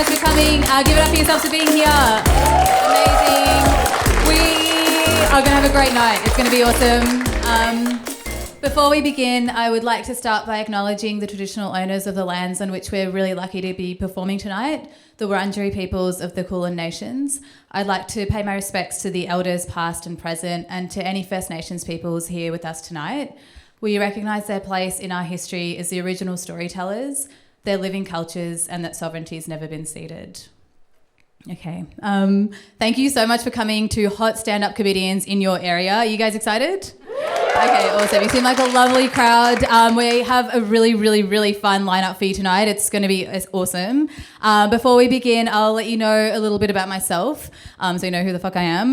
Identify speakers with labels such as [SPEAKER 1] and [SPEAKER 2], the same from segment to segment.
[SPEAKER 1] guys for coming. Give it up for yourselves for being here. Amazing. We are going to have a great night. It's going to be awesome. Before we begin, I would like to start by acknowledging the traditional owners of the lands on which we're really lucky to be performing tonight, the Wurundjeri peoples of the Kulin Nations. I'd like to pay my respects to the elders past and present and to any First Nations peoples here with us tonight. We recognise their place in our history as the original storytellers, their living cultures, and that sovereignty has never been ceded. Okay. Thank you so much for coming to Hot Stand-Up Comedians in your area. Are you guys excited? Okay, awesome. You seem like a lovely crowd. We have a really, really, really fun lineup for you tonight. It's going to be awesome. Before we begin, I'll let you know a little bit about myself, so you know who the fuck I am.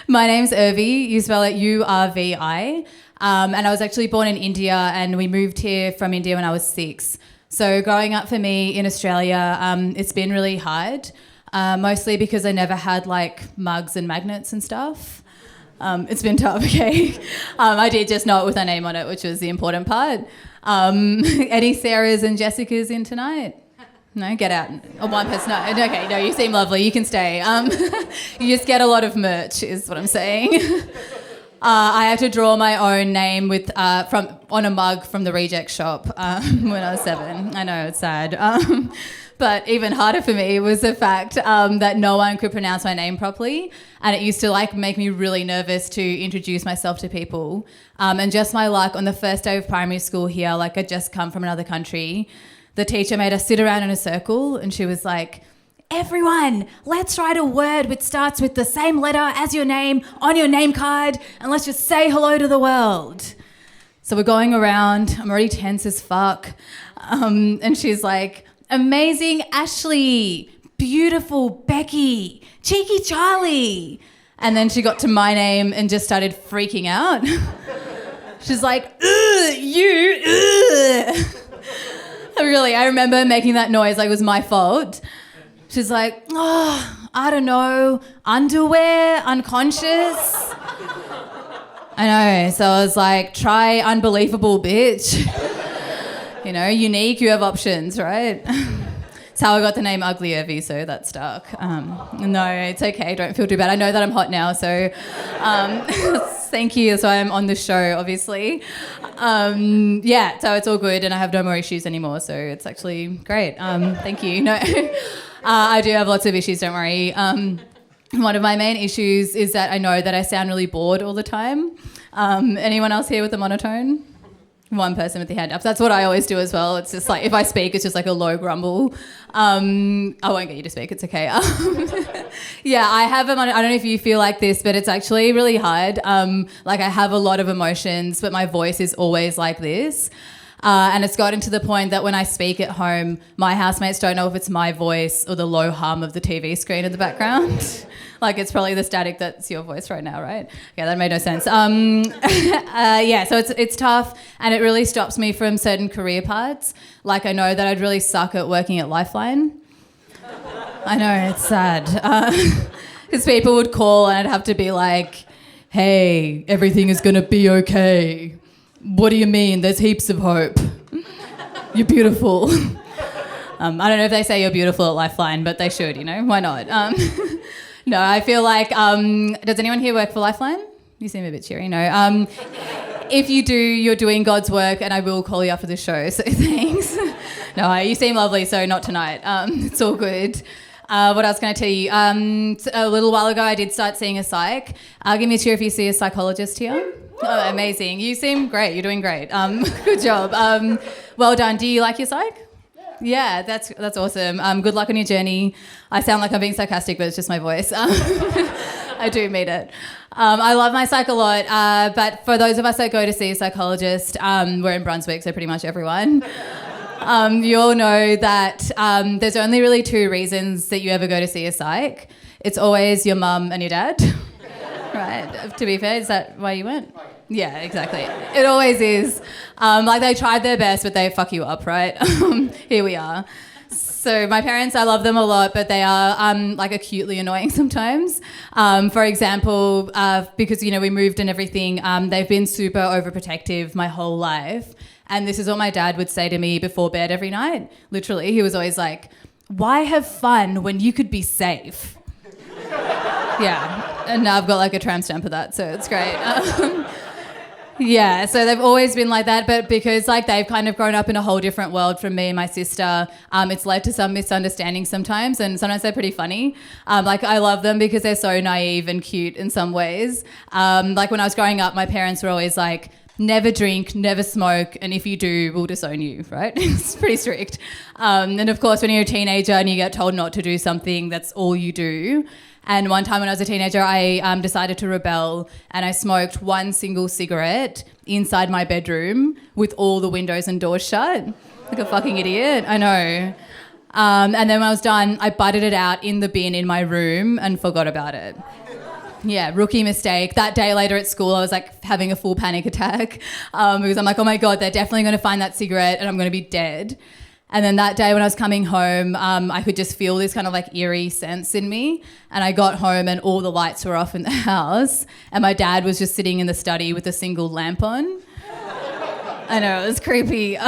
[SPEAKER 1] My name's Urvi. You spell it U-R-V-I. And I was actually born in India, and we moved here from India when I was 6. So growing up for me in Australia, it's been really hard, mostly because I never had like mugs and magnets and stuff. It's been tough, okay? I did just know it with a name on it, which was the important part. Any Sarahs and Jessicas in tonight? No, get out. Oh, one person. No, okay, no, you seem lovely. You can stay. You just get a lot of merch, is what I'm saying. I had to draw my own name with on a mug from the reject shop when I was 7. I know, it's sad. But even harder for me was the fact that no one could pronounce my name properly, and it used to like make me really nervous to introduce myself to people. And just my luck, on the first day of primary school here, like I'd just come from another country, the teacher made us sit around in a circle, and she was like, "Everyone, let's write a word which starts with the same letter as your name on your name card, and let's just say hello to the world." So we're going around, I'm already tense as fuck, and she's like, "Amazing Ashley, beautiful Becky, cheeky Charlie." And then she got to my name and just started freaking out. She's like, "Ugh, you, ugh." Really, I remember making that noise like it was my fault. She's like, "Oh, I don't know, underwear, unconscious." I know, so I was like, try unbelievable, bitch. You know, unique, you have options, right? That's how I got the name Ugly Urvi, so that stuck. No, it's okay, don't feel too bad. I know that I'm hot now, so thank you. So I'm on the show, obviously. Yeah, so it's all good, and I have no more issues anymore, so it's actually great. Thank you. No, I do have lots of issues, don't worry. One of my main issues is that I know that I sound really bored all the time. Anyone else here with a monotone? One person with the hand up. That's what I always do as well. It's just like, if I speak, it's just like a low grumble. I won't get you to speak, it's okay. Yeah, I don't know if you feel like this, but it's actually really hard. Like I have a lot of emotions, but my voice is always like this. And it's gotten to the point that when I speak at home, my housemates don't know if it's my voice or the low hum of the TV screen in the background. Like it's probably the static that's your voice right now, right? Yeah, that made no sense. Yeah, so it's tough, and it really stops me from certain career paths. Like I know that I'd really suck at working at Lifeline. I know, it's sad. Because people would call and I'd have to be like, "Hey, everything is going to be okay." "What do you mean? There's heaps of hope. You're beautiful." I don't know if they say you're beautiful at Lifeline, but they should, you know? Why not? No, I feel like... does anyone here work for Lifeline? You seem a bit cheery. No. If you do, you're doing God's work, and I will call you after the show, so thanks. No, you seem lovely, so not tonight. It's all good. What else can I tell you? A little while ago, I did start seeing a psych. Give me a cheer if you see a psychologist here. Oh, amazing. You seem great. You're doing great. Good job. Well done. Do you like your psych? Yeah, that's awesome. Good luck on your journey. I sound like I'm being sarcastic, but it's just my voice. I do mean it. I love my psych a lot, but for those of us that go to see a psychologist, we're in Brunswick, so pretty much everyone. You all know that there's only really 2 reasons that you ever go to see a psych. It's always your mum and your dad. Right, to be fair, is that why you went? Yeah, exactly. It always is. Like they tried their best, but they fuck you up, right? Here we are. So my parents, I love them a lot, but they are like acutely annoying sometimes. For example, because, you know, we moved and everything, they've been super overprotective my whole life. And this is what my dad would say to me before bed every night. Literally, he was always like, why have fun when you could be safe? Yeah, and now I've got like a tramp stamp for that, so it's great. Yeah, so they've always been like that, but because like they've kind of grown up in a whole different world from me and my sister, it's led to some misunderstandings sometimes, and sometimes they're pretty funny. Like I love them because they're so naive and cute in some ways. Like when I was growing up, my parents were always like, never drink, never smoke, and if you do, we'll disown you, right? It's pretty strict. And of course, when you're a teenager and you get told not to do something, that's all you do. And one time when I was a teenager, I decided to rebel and I smoked one single cigarette inside my bedroom with all the windows and doors shut. Like a fucking idiot, I know. And then when I was done, I butted it out in the bin in my room and forgot about it. Yeah, rookie mistake. That day later at school, I was like having a full panic attack because I'm like, oh my God, they're definitely going to find that cigarette and I'm going to be dead. And then that day when I was coming home, I could just feel this kind of like eerie sense in me. And I got home and all the lights were off in the house. And my dad was just sitting in the study with a single lamp on. I know, it was creepy.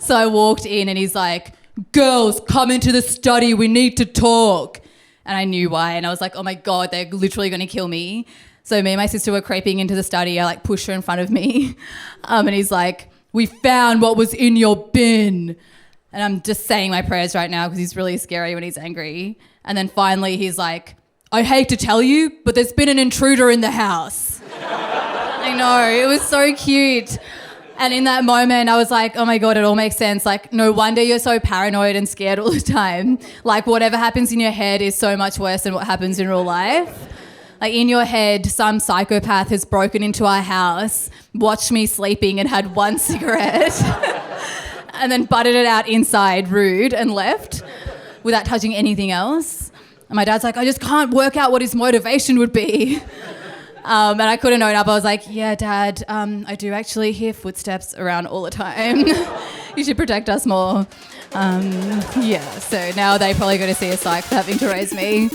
[SPEAKER 1] So I walked in and he's like, girls, come into the study, we need to talk. And I knew why. And I was like, oh my God, they're literally going to kill me. So me and my sister were creeping into the study. I like pushed her in front of me. And he's like, we found what was in your bin. And I'm just saying my prayers right now because he's really scary when he's angry. And then finally he's like, I hate to tell you, but there's been an intruder in the house. I know, it was so cute. And in that moment, I was like, oh my God, it all makes sense. Like, no wonder you're so paranoid and scared all the time. Like, whatever happens in your head is so much worse than what happens in real life. Like, in your head, some psychopath has broken into our house, watched me sleeping and had one cigarette and then butted it out inside, rude, and left without touching anything else. And my dad's like, I just can't work out what his motivation would be. And I couldn't own up. I was like, yeah, Dad, I do actually hear footsteps around all the time. You should protect us more. Yeah, so now they probably going to see a psych for having to raise me.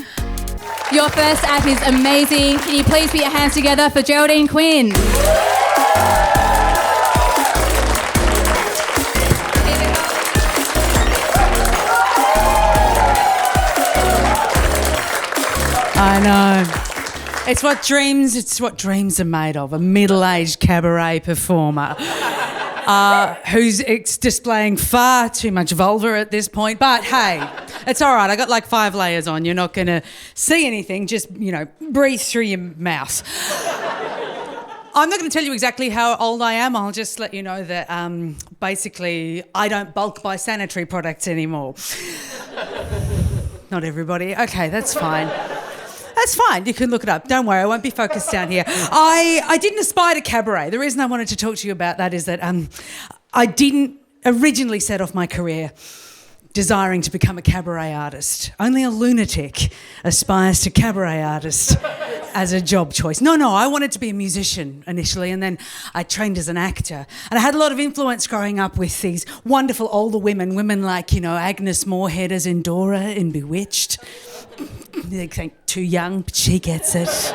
[SPEAKER 1] Your first act is amazing. Can you please put your hands together for Geraldine Quinn?
[SPEAKER 2] I know. It's what dreams are made of, a middle-aged cabaret performer who's displaying far too much vulva at this point. But hey, it's all right. I got like 5 layers on. You're not going to see anything. Just, breathe through your mouth. I'm not going to tell you exactly how old I am. I'll just let you know that basically I don't bulk buy sanitary products anymore. Not everybody. Okay, that's fine. That's fine. You can look it up. Don't worry, I won't be focused down here. I didn't aspire to cabaret. The reason I wanted to talk to you about that is that I didn't originally set off my career desiring to become a cabaret artist. Only a lunatic aspires to cabaret artist as a job choice. No, I wanted to be a musician initially, and then I trained as an actor. And I had a lot of influence growing up with these wonderful older women like, Agnes Moorehead as Endora in Bewitched. They think too young, but she gets it.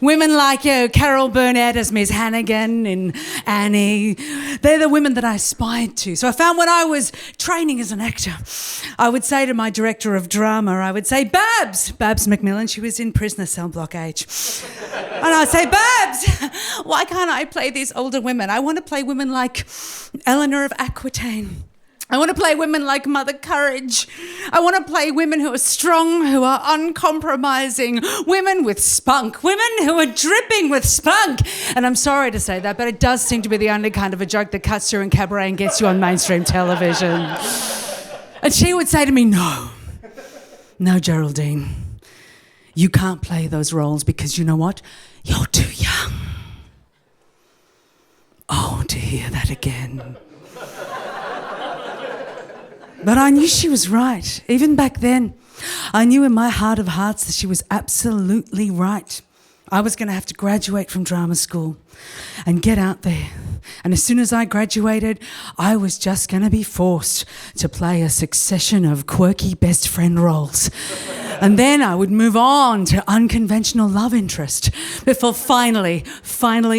[SPEAKER 2] Women like Carol Burnett as Miss Hannigan and Annie. They're the women that I aspired to. So I found when I was training as an actor, I would say to my director of drama, I would say, Babs McMillan, she was in Prisoner Cell Block H. And I'd say, Babs, why can't I play these older women? I want to play women like Eleanor of Aquitaine. I want to play women like Mother Courage. I want to play women who are strong, who are uncompromising, women with spunk, women who are dripping with spunk. And I'm sorry to say that, but it does seem to be the only kind of a joke that cuts through in cabaret and gets you on mainstream television. And she would say to me, no, Geraldine, you can't play those roles because you know what? You're too young. Oh, to hear that again. But I knew she was right. Even back then, I knew in my heart of hearts that she was absolutely right. I was going to have to graduate from drama school and get out there And as soon as I graduated, I was just going to be forced to play a succession of quirky best friend roles. And then I would move on to unconventional love interest before finally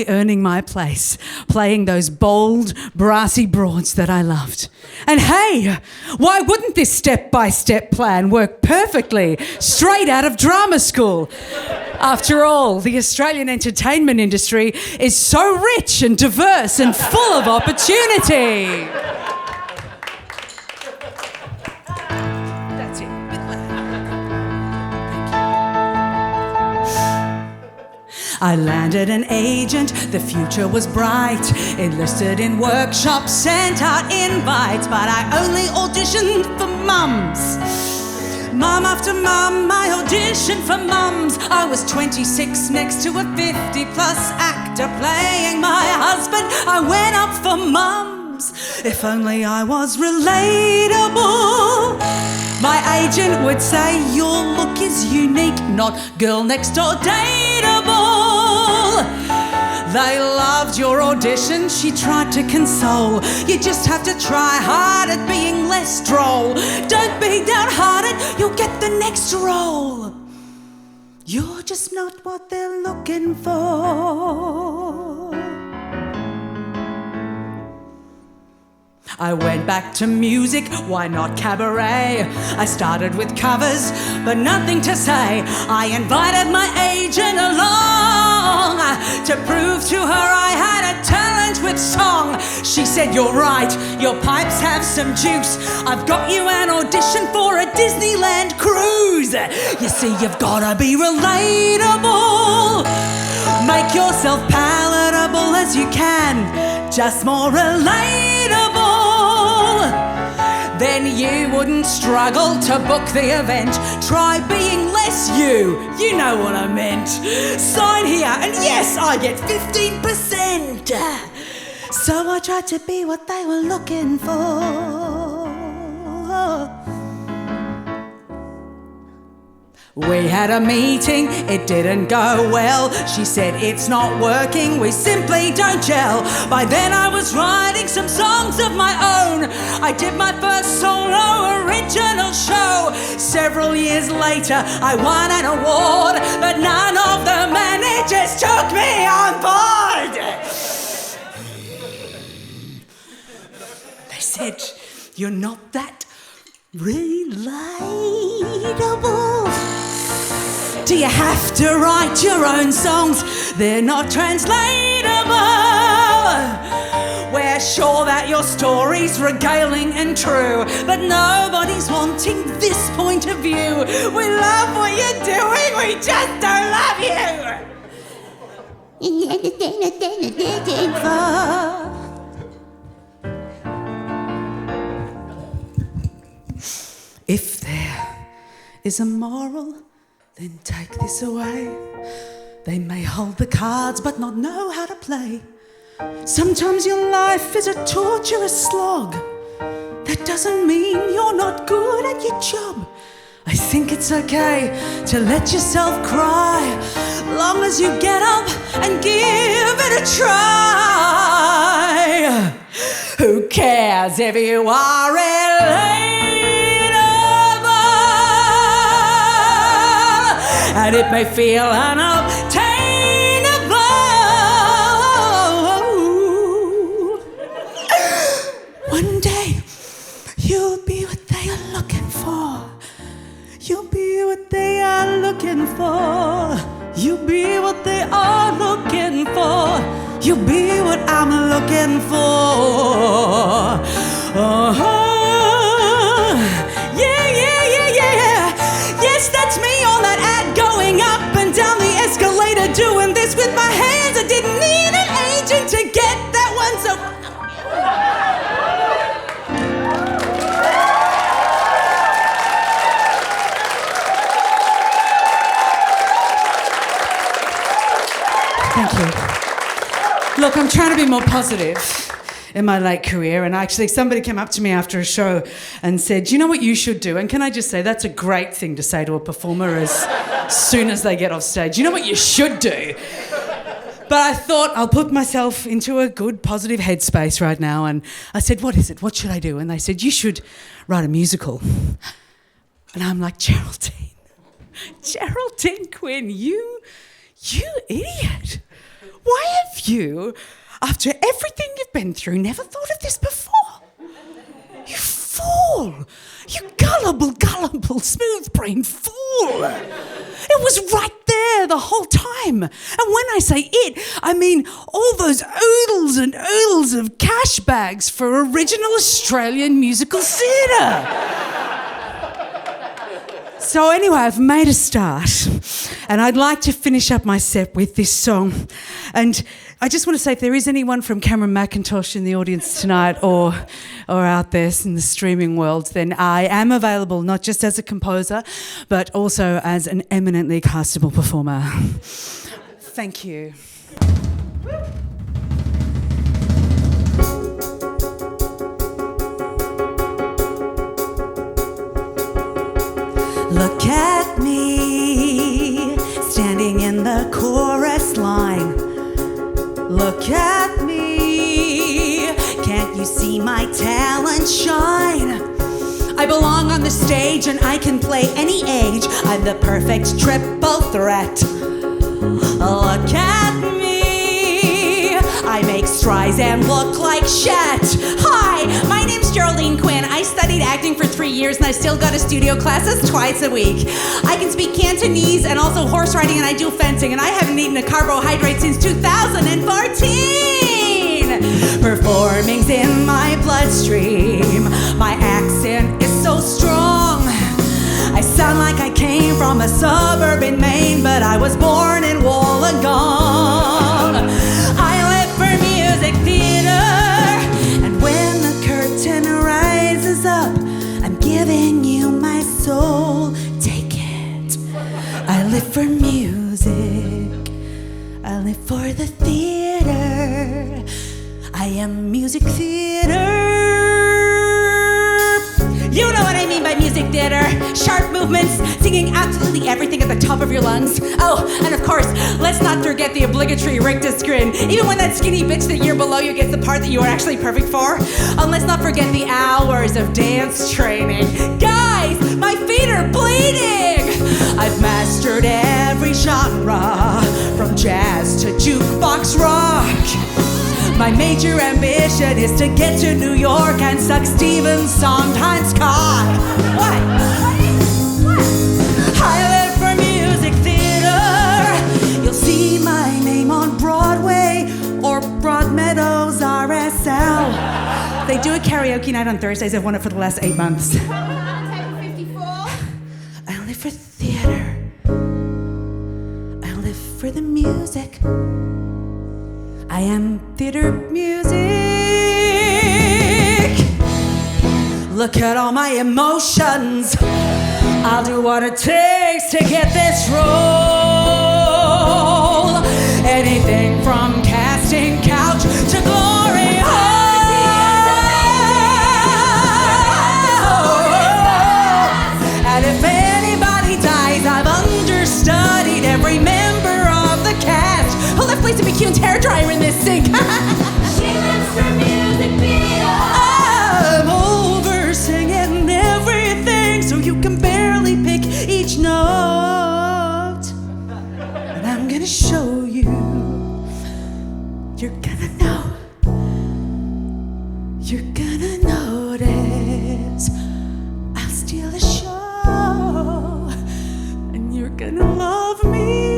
[SPEAKER 2] earning my place, playing those bold, brassy broads that I loved. And hey, why wouldn't this step-by-step plan work perfectly straight out of drama school? After all, the Australian entertainment industry is so rich and diverse and full of opportunity. That's it. I landed an agent, the future was bright. Enlisted in workshops, sent out invites, but I only auditioned for mums. Mum after mum, I auditioned for mums. I was 26 next to a 50-plus actor playing my husband. I went up for mums. If only I was relatable. My agent would say, your look is unique, not girl next door dateable. They loved your audition, she tried to console. You just have to try hard at being less droll. Don't be downhearted, you'll get the next role. You're just not what they're looking for. I went back to music, why not cabaret? I started with covers, but nothing to say. I invited my agent along to prove to her I had a talent with song. She said, you're right, your pipes have some juice. I've got you an audition for a Disneyland cruise. You see, you've gotta be relatable. Make yourself palatable as you can, just more relatable. Then you wouldn't struggle to book the event. Try being less you know what I meant. Sign here and yes, I get 15%. So I tried to be what they were looking for. We had a meeting, it didn't go well. She said, it's not working, we simply don't gel. By then I was writing some songs of my own. I did my first solo original show. Several years later, I won an award, but none of the managers took me on board. They said, you're not that relatable. Do you have to write your own songs? They're not translatable. We're sure that your story's regaling and true, but nobody's wanting this point of view. We love what you're doing, we just don't love you. If there is a moral, then take this away. They may hold the cards but not know how to play. Sometimes your life is a torturous slog. That doesn't mean you're not good at your job. I think it's okay to let yourself cry, long as you get up and give it a try. Who cares if you are relatable? And it may feel unobtainable. One day, you'll be what they are looking for. You'll be what they are looking for. You'll be what they are looking for. You'll be what I'm looking for. Yes, that's me on that ad, going up and down the escalator, doing this with my hands. I didn't need an agent to get that one, so... Thank you. Look, I'm trying to be more positive in my late career, and actually somebody came up to me after a show and said, do you know what you should do? And can I just say, that's a great thing to say to a performer as soon as they get off stage. You know what you should do? But I thought I'll put myself into a good, positive headspace right now. And I said, what is it? What should I do? And they said, you should write a musical. And I'm like, Geraldine Quinn, you idiot. Why have you, after everything you've been through, never thought of this before? You fool. You gullible, smooth-brained fool. It was right there the whole time. And when I say it, I mean all those oodles and oodles of cash bags for original Australian musical theatre. So anyway, I've made a start, and I'd like to finish up my set with this song. And I just want to say, if there is anyone from Cameron Mackintosh in the audience tonight or out there in the streaming world, then I am available not just as a composer, but also as an eminently castable performer. Thank you. Look at me, standing in the chorus line. Look at me, can't you see my talent shine? I belong on the stage and I can play any age. I'm the perfect triple threat. Look at me, I make strides and look like Chet. Hi, my name's Geraldine Quinn. I studied acting for 3 years and I still go to studio classes twice a week. I can speak Cantonese and also horse riding, and I do fencing, and I haven't eaten a carbohydrate since 2014. Performing's in my bloodstream. My accent is so strong. I sound like I came from a suburb in Maine, but I was born in Wollongong. I live for music theater, and when the curtain rises up, I'm giving you my soul. Take it. I live for music. I live for the theater. I am music theater. You know what I mean by music theater. Sharp movements, singing absolutely everything at the top of your lungs. Oh, and of course, let's not forget the obligatory rictus grin. Even when that skinny bitch the year below you gets the part that you are actually perfect for. And let's not forget the hours of dance training. Guys, my feet are bleeding. I've mastered every genre, from jazz to jukebox rock. My major ambition is to get to New York and suck Steven Sondheim's cock. What? I live for music theater. You'll see my name on Broadway or Broadmeadows RSL. They do a karaoke night on Thursdays. I've won it for the last 8 months. I live for theater. I live for the music. I am theater music. Look at all my emotions. I'll do what it takes to get this role. Anything from casting couch to glory hole. And if anybody dies, I've understudied every member of the cast. Who left Lisa McCune's hairdryer in this sink?
[SPEAKER 3] She lives for music theater.
[SPEAKER 2] I'm over singing everything, so you can barely pick each note. And I'm gonna show you. You're gonna know. You're gonna notice. I'll steal the show, and you're gonna love me.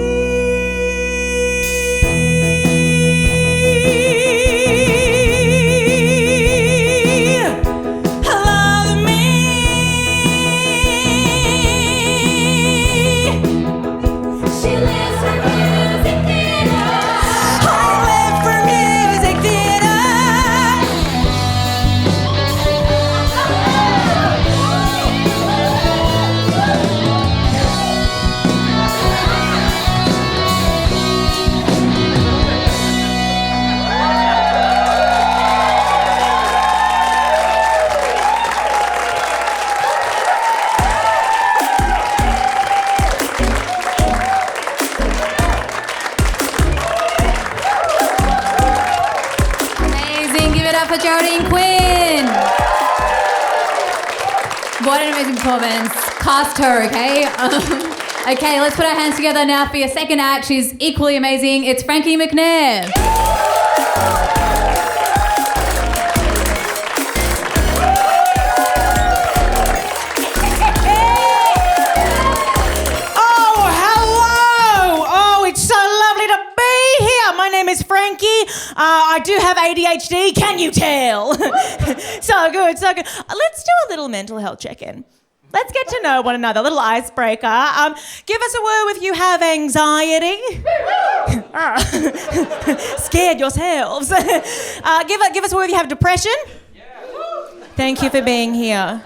[SPEAKER 1] What an amazing performance. Cast her, okay? Okay, let's put our hands together now for your second act. She's equally amazing. It's Frankie McNair.
[SPEAKER 4] Is Frankie. I do have ADHD, can you tell? So good, so good. Let's do a little mental health check-in. Let's get to know one another, a little icebreaker. Give us a word if you have anxiety. Scared yourselves. Give us a word if you have depression. Thank you for being here.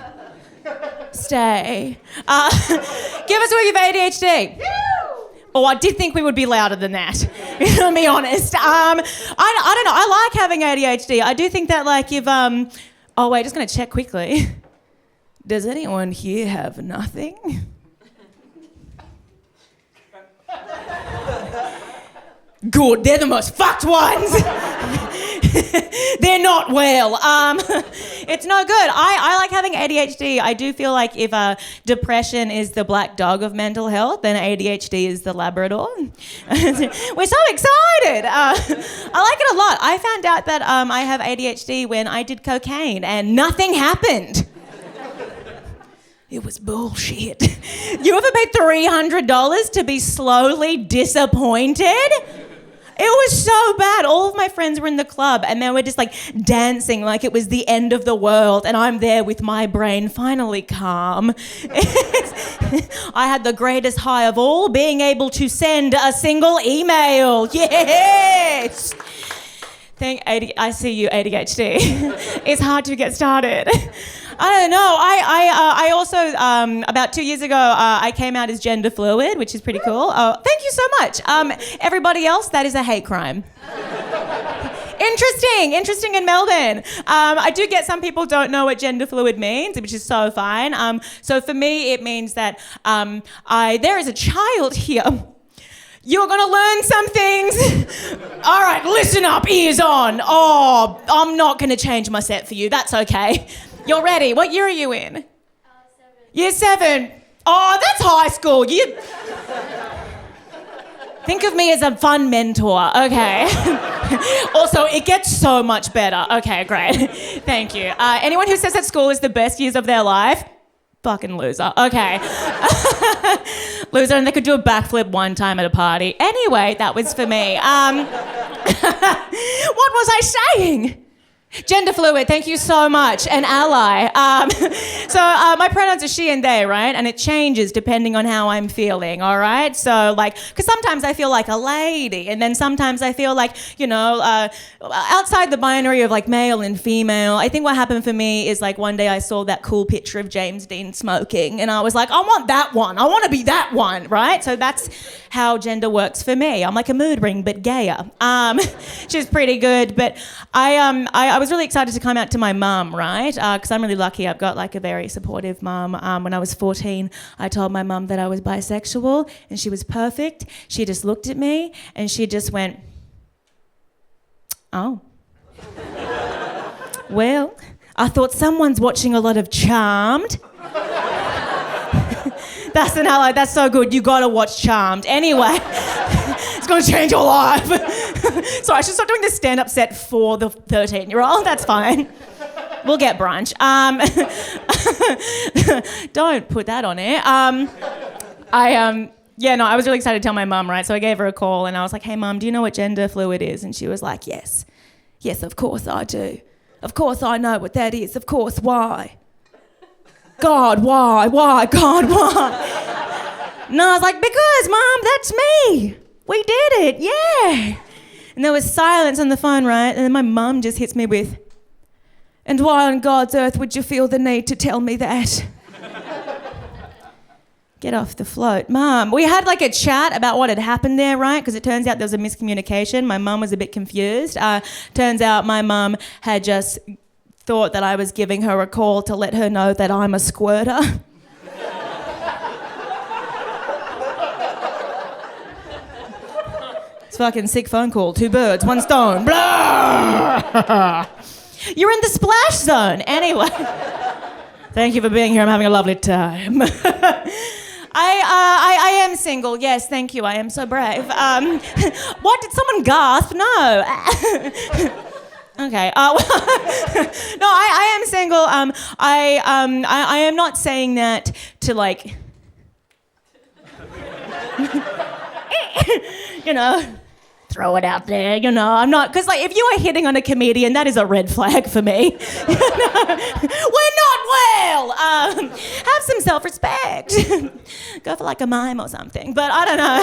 [SPEAKER 4] Stay. Give us a word if you have ADHD. Oh, I did think we would be louder than that, to be honest. I don't know. I like having ADHD. I do think that, like, if... Oh, wait, just going to check quickly. Does anyone here have nothing? Good, they're the most fucked ones. They're not well. It's no good. I like having ADHD. I do feel like if depression is the black dog of mental health, then ADHD is the Labrador. We're so excited. I like it a lot. I found out that I have ADHD when I did cocaine and nothing happened. It was bullshit. You ever paid $300 to be slowly disappointed? It was so bad. All of my friends were in the club and they were just like dancing like it was the end of the world, and I'm there with my brain finally calm. I had the greatest high of all, being able to send a single email. Yes! I see you, ADHD. It's hard to get started. I don't know. I also, about 2 years ago, I came out as gender fluid, which is pretty cool. Thank you so much. Everybody else, that is a hate crime. Interesting in Melbourne. I do get some people don't know what gender fluid means, which is so fine. So for me, it means that there is a child here. You're gonna learn some things. All right, listen up, ears on. Oh, I'm not gonna change my set for you. That's okay. You're ready. What year are you in?
[SPEAKER 3] 7.
[SPEAKER 4] Year 7. Oh, that's high school. You think of me as a fun mentor. Okay. Also, it gets so much better. Okay, great. Thank you. Anyone who says that school is the best years of their life? Fucking loser. Okay. Loser, and they could do a backflip one time at a party. Anyway, that was for me. What was I saying? Gender fluid, thank you so much. An ally. So my pronouns are she and they, right? And it changes depending on how I'm feeling, all right? So, like, because sometimes I feel like a lady, and then sometimes I feel like, you know, outside the binary of, like, male and female. I think what happened for me is, like, one day I saw that cool picture of James Dean smoking, and I was like, I want that one. I want to be that one, right? So that's how gender works for me. I'm like a mood ring, but gayer. Which is pretty good. But I was really excited to come out to my mum, right? Because I'm really lucky. I've got like a very supportive mum. When I was 14, I told my mum that I was bisexual, and she was perfect. She just looked at me and she just went, oh. Well, I thought someone's watching a lot of Charmed. That's an ally. That's so good. You gotta watch Charmed. Anyway, it's gonna change your life. So I should start doing this stand-up set for the 13-year-old. That's fine. We'll get brunch. Don't put that on air. I was really excited to tell my mum, right? So I gave her a call and I was like, hey, Mum, do you know what gender fluid is? And she was like, yes. Yes, of course I do. Of course I know what that is. Of course, why? God, why? Why? God, why? And I was like, because, Mum, that's me. We did it, yeah. And there was silence on the phone, right? And then my mum just hits me with, and why on God's earth would you feel the need to tell me that? Get off the float. Mum, we had like a chat about what had happened there, right? Because it turns out there was a miscommunication. My mum was a bit confused. Turns out my mum had just thought that I was giving her a call to let her know that I'm a squirter. It's a fucking sick phone call. 2 birds, 1 stone. Blah! You're in the splash zone. Anyway. Thank you for being here. I'm having a lovely time. I am single. Yes, thank you. I am so brave. What? Did someone gasp? No. Okay. No, I am single. I am not saying that to like, you know, throw it out there. You know, I'm not, because like if you are hitting on a comedian, that is a red flag for me. You know? We're not well. Have some self-respect. Go for like a mime or something. But I don't know.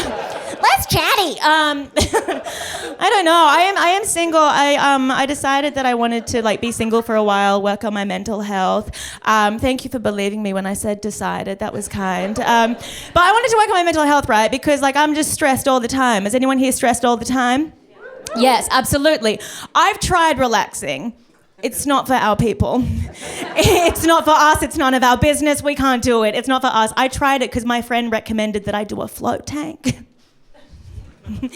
[SPEAKER 4] Less chatty. I don't know. I am single. I decided that I wanted to like be single for a while, work on my mental health. Thank you for believing me when I said decided. That was kind. But I wanted to work on my mental health, right? Because like I'm just stressed all the time. Is anyone here stressed all the time? Yes, absolutely. I've tried relaxing. It's not for our people. It's not for us. It's none of our business. We can't do it. It's not for us. I tried it because my friend recommended that I do a float tank. Have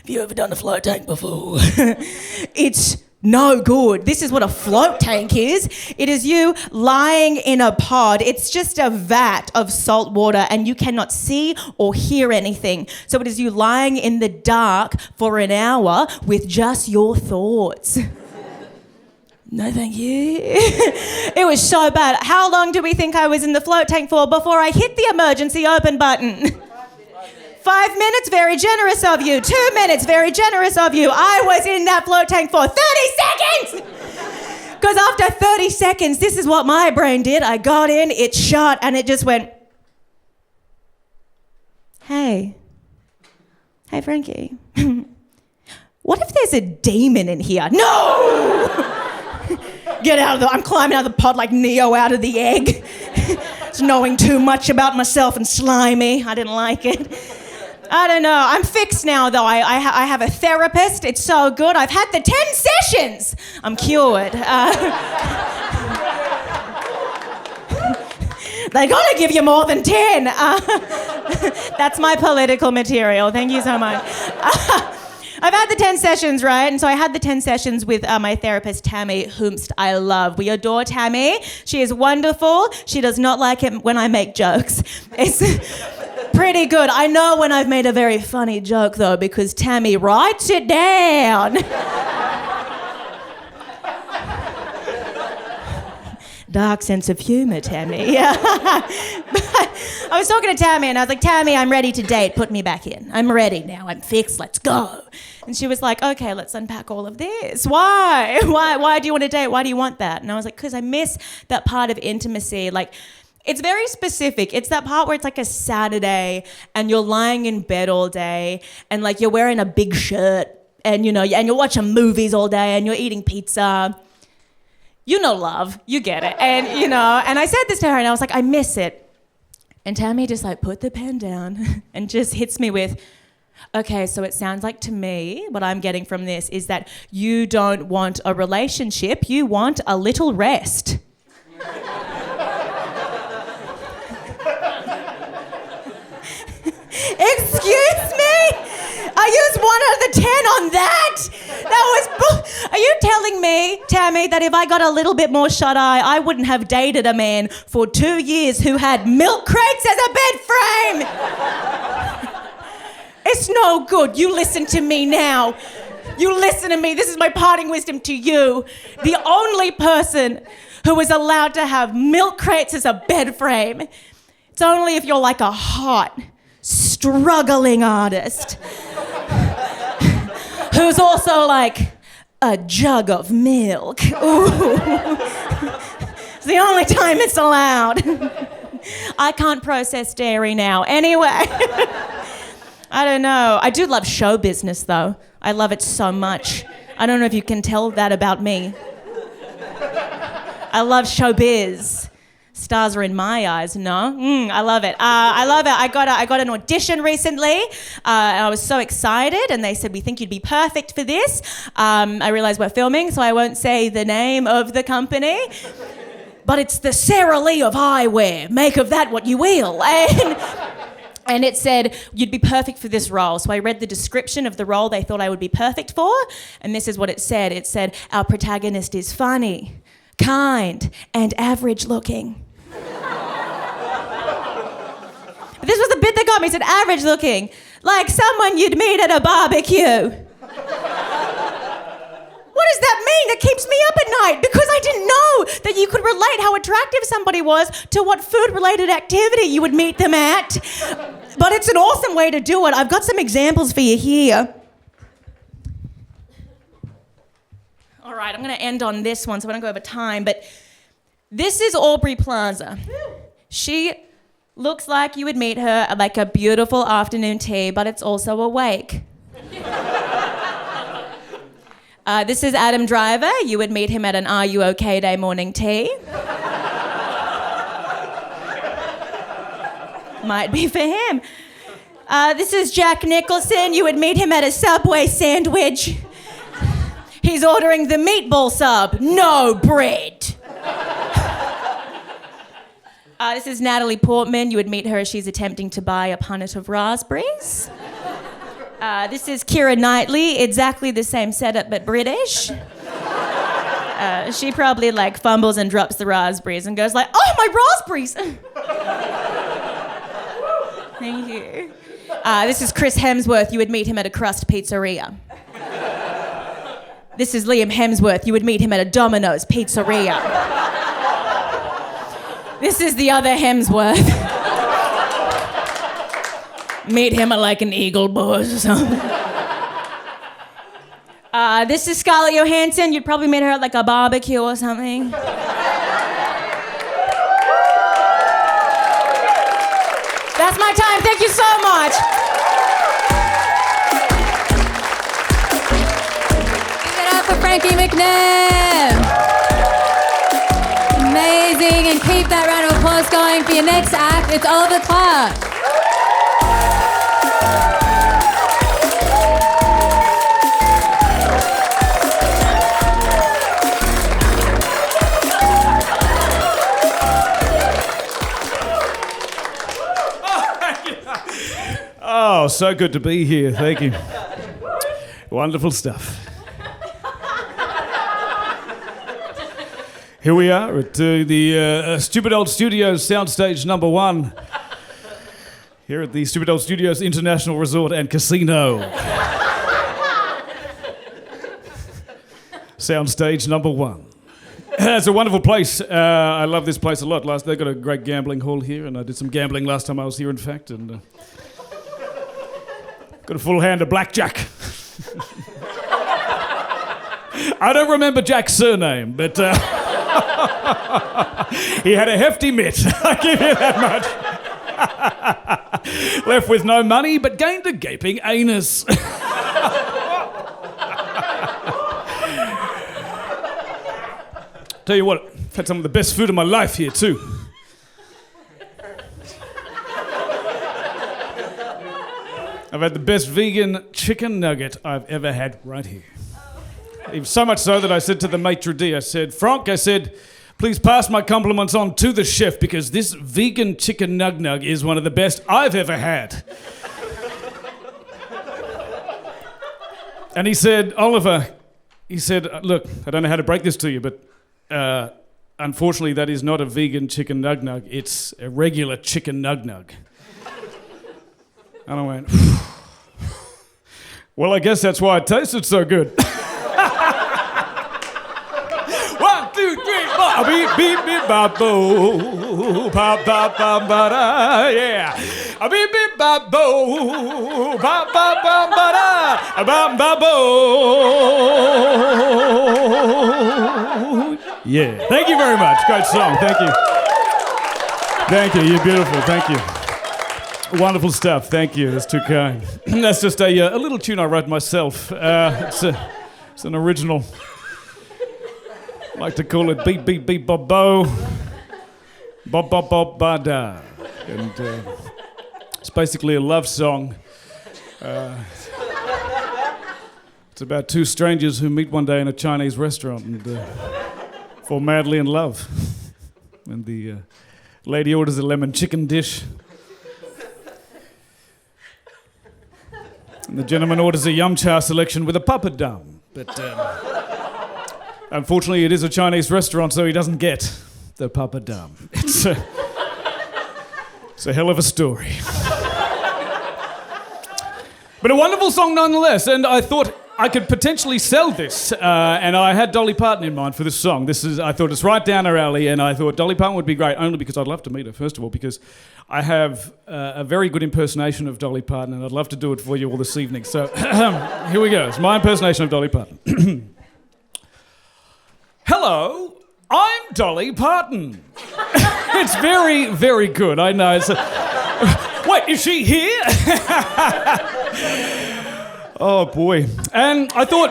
[SPEAKER 4] you ever done a float tank before? It's no good. This is what a float tank is. It is you lying in a pod. It's just a vat of salt water and you cannot see or hear anything. So it is you lying in the dark for an hour with just your thoughts. No, thank you. It was so bad. How long do we think I was in the float tank for before I hit the emergency open button? 5 minutes, very generous of you. 2 minutes, very generous of you. I was in that float tank for 30 seconds! Because after 30 seconds, this is what my brain did. I got in, it shut, and it just went, hey, Frankie. What if there's a demon in here? No! Get out of the... I'm climbing out of the pod like Neo out of the egg. It's knowing too much about myself and slimy. I didn't like it. I don't know. I'm fixed now, though. I have a therapist. It's so good. I've had the 10 sessions. I'm cured. They gotta give you more than 10. That's my political material. Thank you so much. I've had the 10 sessions, right? And so I had the 10 sessions with my therapist, Tammy, whomst I love. We adore Tammy. She is wonderful. She does not like it when I make jokes. It's pretty good. I know when I've made a very funny joke, though, because Tammy writes it down. Dark sense of humour, Tammy. Yeah. I was talking to Tammy and I was like, Tammy, I'm ready to date. Put me back in. I'm ready now. I'm fixed. Let's go. And she was like, okay, let's unpack all of this. Why? Why do you want to date? Why do you want that? And I was like, because I miss that part of intimacy. Like, it's very specific. It's that part where it's like a Saturday and you're lying in bed all day and like you're wearing a big shirt and, you know, and you're watching movies all day and you're eating pizza. You know love. You get it. And, you know, and I said this to her and I was like, I miss it. And Tammy just like put the pen down and just hits me with, okay, so it sounds like to me, what I'm getting from this is that you don't want a relationship, you want a little rest. Excuse me? I used 1 out of the 10 on that? Are you telling me, Tammy, that if I got a little bit more shut-eye, I wouldn't have dated a man for 2 years who had milk crates as a bed frame? It's no good. You listen to me now. You listen to me. This is my parting wisdom to you. The only person who is allowed to have milk crates as a bed frame, it's only if you're like a hot, struggling artist who's also like a jug of milk. Ooh. It's the only time it's allowed. I can't process dairy now. Anyway, I don't know. I do love show business, though. I love it so much. I don't know if you can tell that about me. I love showbiz. Stars are in my eyes, no? I love it. I love it. I got an audition recently, and I was so excited, and they said, we think you'd be perfect for this. I realised we're filming, so I won't say the name of the company, but it's the Sarah Lee of eyewear. Make of that what you will. And it said, you'd be perfect for this role. So I read the description of the role they thought I would be perfect for, and this is what it said. It said, our protagonist is funny, kind, and average looking. But this was the bit that got me. It said average looking, like someone you'd meet at a barbecue. What does that mean? That keeps me up at night because I didn't know that you could relate how attractive somebody was to what food-related activity you would meet them at. But it's an awesome way to do it. I've got some examples for you here. All right, I'm going to end on this one, so I don't go over time. But this is Aubrey Plaza. She looks like you would meet her at like a beautiful afternoon tea, but it's also awake. This is Adam Driver. You would meet him at an Are You OK Day morning tea. Might be for him. This is Jack Nicholson. You would meet him at a Subway sandwich. He's ordering the meatball sub, no bread. This is Natalie Portman. You would meet her as she's attempting to buy a punnet of raspberries. This is Keira Knightley, exactly the same setup but British. She probably like fumbles and drops the raspberries and goes like, oh, my raspberries! Thank you. This is Chris Hemsworth. You would meet him at a crust pizzeria. This is Liam Hemsworth. You would meet him at a Domino's pizzeria. This is the other Hemsworth. Meet him at like an Eagle Boys or something. This is Scarlett Johansson. You'd probably meet her at like a barbecue or something. That's my time. Thank you so much.
[SPEAKER 1] Give it up for Frankie McNair. Amazing. And keep that round of applause going for your next act. It's Oliver Clark.
[SPEAKER 5] Oh, so good to be here. Thank you. Wonderful stuff. Here we are at the Stupid Old Studios soundstage number 1. Here at the Stupid Old Studios International Resort and Casino. Soundstage number 1. It's a wonderful place. I love this place a lot. They've got a great gambling hall here, and I did some gambling last time I was here, in fact, and got a full hand of blackjack. I don't remember Jack's surname, but he had a hefty mitt. I give you that much. Left with no money, but gained a gaping anus. Tell you what, I've had some of the best food of my life here too. I've had the best vegan chicken nugget I've ever had right here. Even so much so that I said to the maitre d', I said, Franck, I said, please pass my compliments on to the chef because this vegan chicken nug is one of the best I've ever had. And he said, Oliver, he said, look, I don't know how to break this to you, but unfortunately that is not a vegan chicken nug, it's a regular chicken nug. And I went, well, I guess that's why it tasted so good. 1, 2, 3, 4. Beep, beep, beep, ba, boo. Pa, pa, pa, ba, da. Yeah. Beep, beep, ba, boo. Pa, pa, pa, ba, da. Ba, ba, boo. Yeah. Thank you very much. Great song. Thank you. Thank you. You're beautiful. Thank you. Wonderful stuff, thank you, that's too kind. That's just a little tune I wrote myself. It's an original. I like to call it beep, beep, beep, bob, bo. Bob, bob, bob, ba, da. And it's basically a love song. It's about two strangers who meet one day in a Chinese restaurant and fall madly in love. And the lady orders a lemon chicken dish. And the gentleman orders a yum cha selection with a papadum. But unfortunately, it is a Chinese restaurant, so he doesn't get the papadum. It's a hell of a story. But a wonderful song nonetheless, and I thought I could potentially sell this, and I had Dolly Parton in mind for this song. I thought it's right down her alley, and I thought Dolly Parton would be great, only because I'd love to meet her, first of all, because I have a very good impersonation of Dolly Parton, and I'd love to do it for you all this evening. So here we go. It's my impersonation of Dolly Parton. Hello, I'm Dolly Parton. It's very, very good, I know. Wait, is she here? Oh, boy. And I thought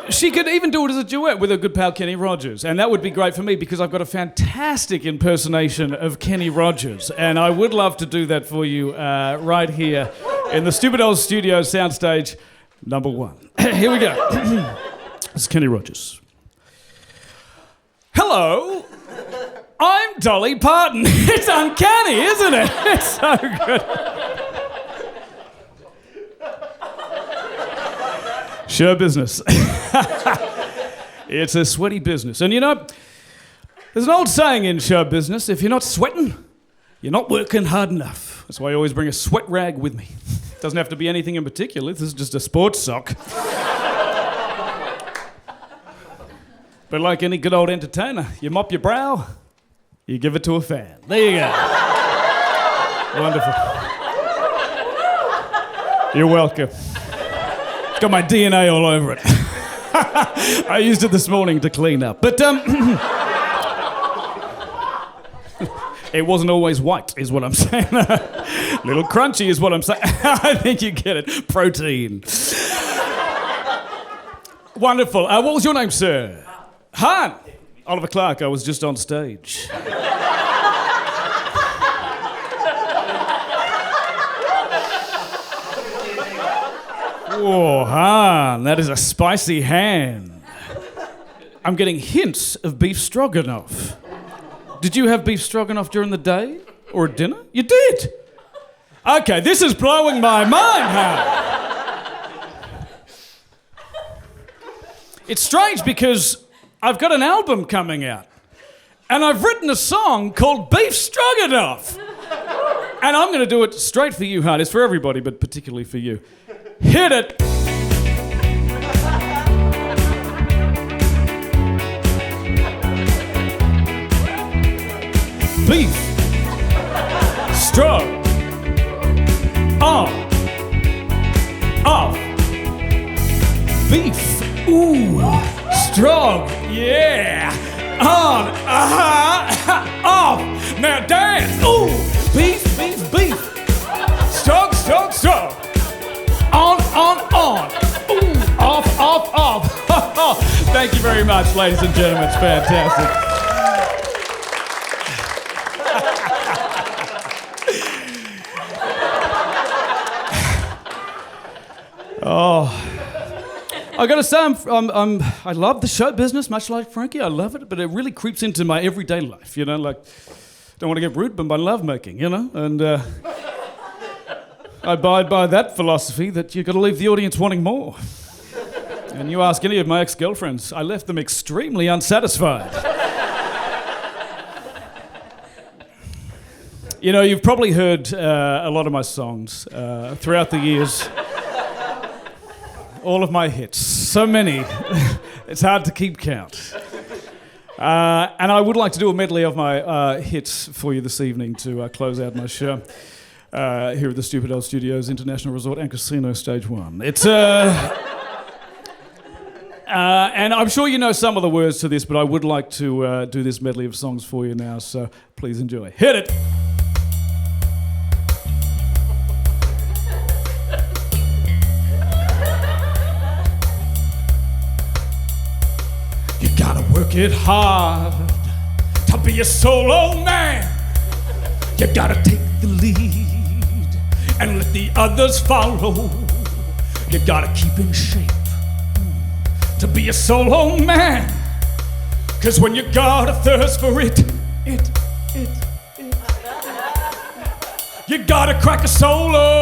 [SPEAKER 5] she could even do it as a duet with her good pal Kenny Rogers. And that would be great for me because I've got a fantastic impersonation of Kenny Rogers. And I would love to do that for you right here in the Stupid Old Studio soundstage number 1. Here we go. This is Kenny Rogers. Hello, I'm Dolly Parton. It's uncanny, isn't it? It's so good. Show business. It's a sweaty business. And you know, there's an old saying in show business, if you're not sweating, you're not working hard enough. That's why I always bring a sweat rag with me. Doesn't have to be anything in particular. This is just a sports sock. But like any good old entertainer, you mop your brow, you give it to a fan. There you go. Wonderful. You're welcome. It's got my DNA all over it. I used it this morning to clean up. But it wasn't always white, is what I'm saying. Little crunchy is what I'm saying. I think you get it. Protein. Wonderful. What was your name, sir? Han! Oliver Clark, I was just on stage. Oh, Han, that is a spicy hand. I'm getting hints of beef stroganoff. Did you have beef stroganoff during the day or at dinner? You did? Okay, this is blowing my mind, Han. It's strange because I've got an album coming out, and I've written a song called Beef Stroganoff. And I'm going to do it straight for you, Han. It's for everybody, but particularly for you. Hit it! Beef Stroganoff. Off. Beef. Ooh. Strong, yeah, on, off, now dance, ooh, beef, beef, beef, strong, strong, strong, on, ooh, off. Thank you very much, ladies and gentlemen, it's fantastic. Oh. I got to say, I love the show business, much like Frankie. I love it, but it really creeps into my everyday life, you know, like, don't want to get rude, but my lovemaking, you know, and I abide by that philosophy that you've got to leave the audience wanting more. And you ask any of my ex-girlfriends, I left them extremely unsatisfied. You know, you've probably heard a lot of my songs throughout the years. All of my hits, so many, it's hard to keep count. And I would like to do a medley of my hits for you this evening to close out my show here at the Stupid Old Studios International Resort and Casino Stage 1. It's and I'm sure you know some of the words to this, but I would like to do this medley of songs for you now, so please enjoy. Hit it! You gotta work it hard to be a solo man. You gotta take the lead and let the others follow. You gotta keep in shape to be a solo man. 'Cause when you got a thirst for it, you gotta crack a solo.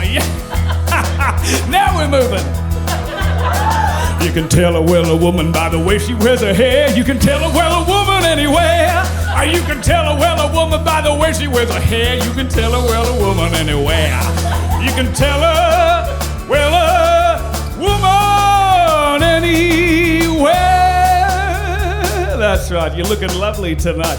[SPEAKER 5] Yeah. Now we're moving. You You can tell a well a woman by the way she wears her hair. You can tell a well a woman anywhere. You can tell a well a woman by the way she wears her hair. You can tell a well a woman anywhere. You can tell a well a woman anywhere. That's right, you're looking lovely tonight.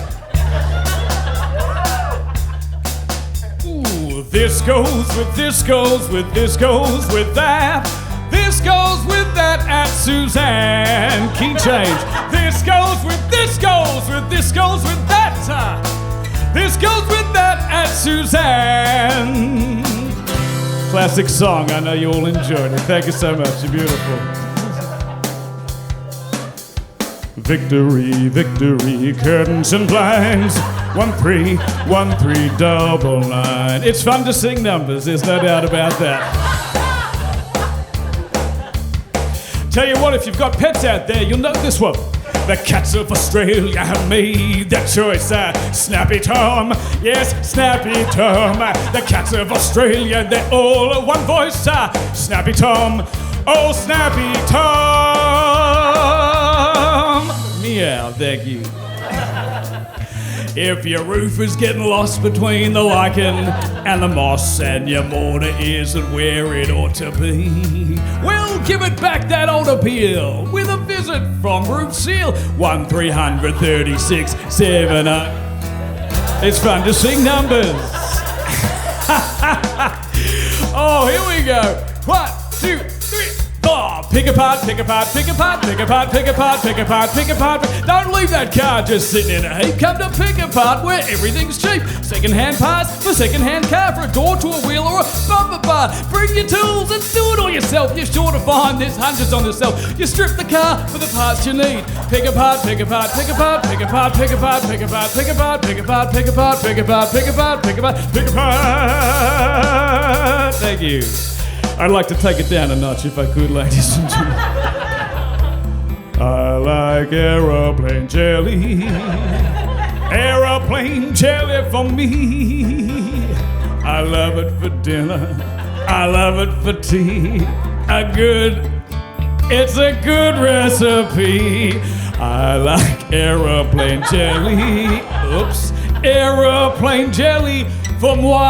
[SPEAKER 5] Ooh, this goes with this goes with this goes with that. This goes with that at Suzanne. Key change. This goes with this goes with this goes with that. This goes with that at Suzanne. Classic song. I know you all enjoyed it. Thank you so much. You're beautiful. Victory, victory, curtains and blinds. 1-3-1-3-9. It's fun to sing numbers. There's no doubt about that. Tell you what, if you've got pets out there, you'll know this one. The cats of Australia have made their choice. Snappy Tom, yes, Snappy Tom. The cats of Australia, they're all one voice. Snappy Tom, oh, Snappy Tom. Meow, thank you. If your roof is getting lost between the lichen and the moss and your mortar isn't where it ought to be, well, give it back that old appeal with a visit from Roof Seal 1-336-70. It's fun to sing numbers. Oh, here we go. 1, 2, 3. Oh, pick apart, pick apart, pick apart, pick apart, pick apart, pick apart, pick apart. Don't leave that car just sitting in a heap. Come to Pick Apart where everything's cheap. Second-hand parts for second-hand car, for a door to a wheel or a bumper bar. Bring your tools and do it all yourself. You're sure to find there's hundreds on the shelf. You strip the car for the parts you need. Pick apart, pick apart, pick apart, pick apart, pick apart, pick apart, pick apart, pick apart, pick apart, pick apart, pick apart, pick apart, pick apart. Thank you. I'd like to take it down a notch if I could, ladies and gentlemen. I like aeroplane jelly. Aeroplane jelly for me. I love it for dinner. I love it for tea. It's a good recipe. I like aeroplane jelly. Oops. Aeroplane jelly for moi.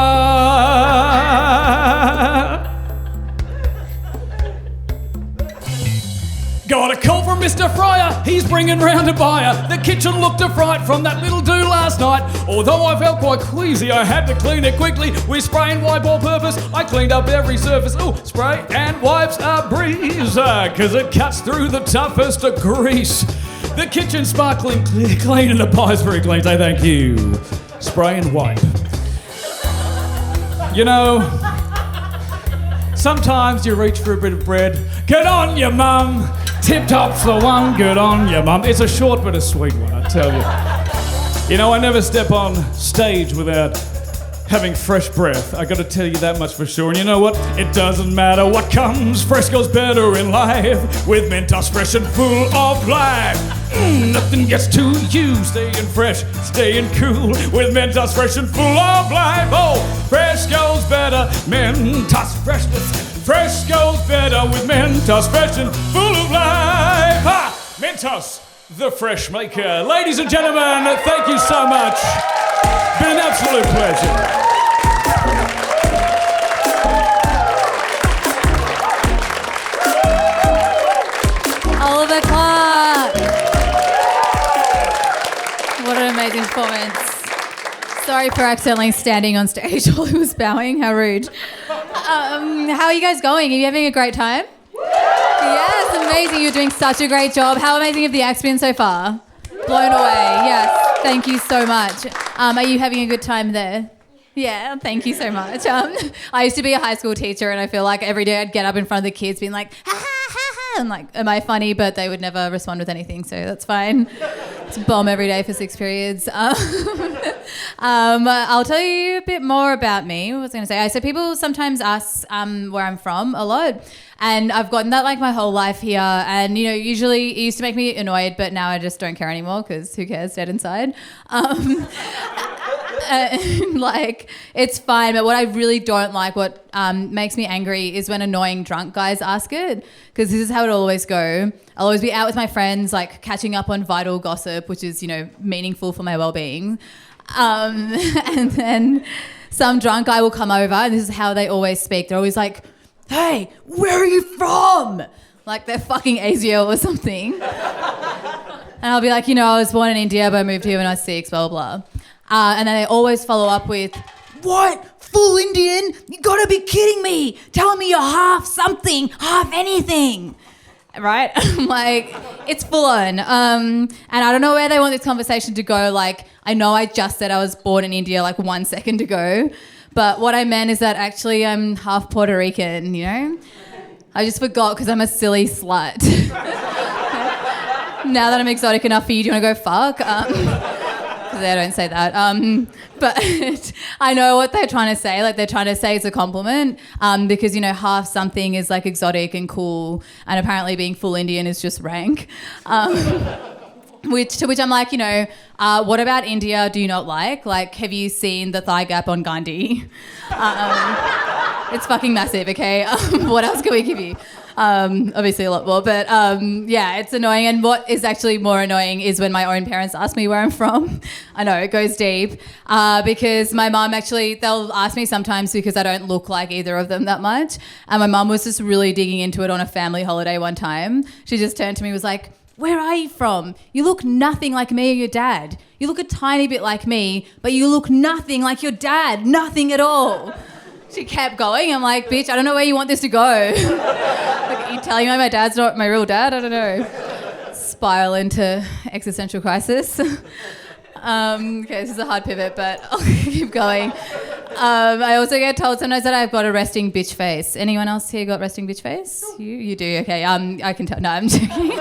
[SPEAKER 5] Got a call from Mr. Fryer, he's bringing round a buyer. The kitchen looked a fright from that little do last night. Although I felt quite queasy, I had to clean it quickly. With spray and wipe all purpose, I cleaned up every surface. Ooh, spray and wipes a breeze, cause it cuts through the toughest of grease. The kitchen's sparkling clean and the pie's very clean, say thank you. Spray and wipe. You know, sometimes you reach for a bit of bread. Good on you, mum. Tip top's the one. Good on you, mum. It's a short but a sweet one, I tell you. You know, I never step on stage without having fresh breath. I gotta tell you that much for sure. And you know what? It doesn't matter what comes. Fresh goes better in life. With Mentos fresh and full of life. Nothing gets to you. Staying fresh, staying cool. With Mentos fresh and full of life. Oh, fresh goes better. Mentos freshness. Fresh goes better with Mentos fresh and full of life. Ha! Mentos, the fresh maker. Ladies and gentlemen, thank you so much. Been an absolute pleasure.
[SPEAKER 1] Oliver Clark. What an amazing performance. Sorry for accidentally standing on stage while he was bowing. How rude. How are you guys going? Are you having a great time? Yes, amazing. You're doing such a great job. How amazing have the acts been so far? Blown away. Yes, thank you so much. Are you having a good time there? Yeah, thank you so much. I used to be a high school teacher and I feel like every day I'd get up in front of the kids being like, ha ha ha ha, and like, am I funny? But they would never respond with anything, so that's fine. It's a bomb every day for 6 periods. I'll tell you a bit more about me. What was I going to say? So people sometimes ask where I'm from a lot. And I've gotten that like my whole life here. And, you know, usually it used to make me annoyed, but now I just don't care anymore because who cares, dead inside. Like, it's fine. But what I really don't like, what makes me angry, is when annoying drunk guys ask it. Because this is how it'll always go. I'll always be out with my friends, like catching up on vital gossip, which is, you know, meaningful for my well-being. And then some drunk guy will come over, and this is how they always speak. They're always like, "Hey, where are you from?" Like they're fucking Asia or something. And I'll be like, you know, I was born in India, but I moved here when I was 6, blah, blah, blah. And then they always follow up with, "What? Full Indian? You gotta be kidding me. Tell me you're half something, half anything." Right? I'm like, it's full on. And I don't know where they want this conversation to go. Like, I know I just said I was born in India like 1 second ago, but what I meant is that actually I'm half Puerto Rican, you know? I just forgot because I'm a silly slut. Now that I'm exotic enough for you, do you want to go fuck? They don't say that. But I know what they're trying to say. Like, they're trying to say it's a compliment because, you know, half something is like exotic and cool, and apparently being full Indian is just rank. To which I'm like, you know, what about India do you not like? Like, have you seen the thigh gap on Gandhi? It's fucking massive, okay? What else can we give you? Obviously a lot more, but yeah, it's annoying. And what is actually more annoying is when my own parents ask me where I'm from. I know, it goes deep, because my mum actually, they'll ask me sometimes because I don't look like either of them that much. And my mum was just really digging into it on a family holiday one time. She just turned to me and was like, "Where are you from? You look nothing like me or your dad. You look a tiny bit like me, but you look nothing like your dad, nothing at all." She kept going. I'm like, bitch, I don't know where you want this to go. Like, are you telling me my dad's not my real dad? I don't know. Spiral into existential crisis. Okay, this is a hard pivot, but I'll keep going. I also get told sometimes that I've got a resting bitch face. Anyone else here got resting bitch face? You do? Okay, I can tell. No, I'm joking.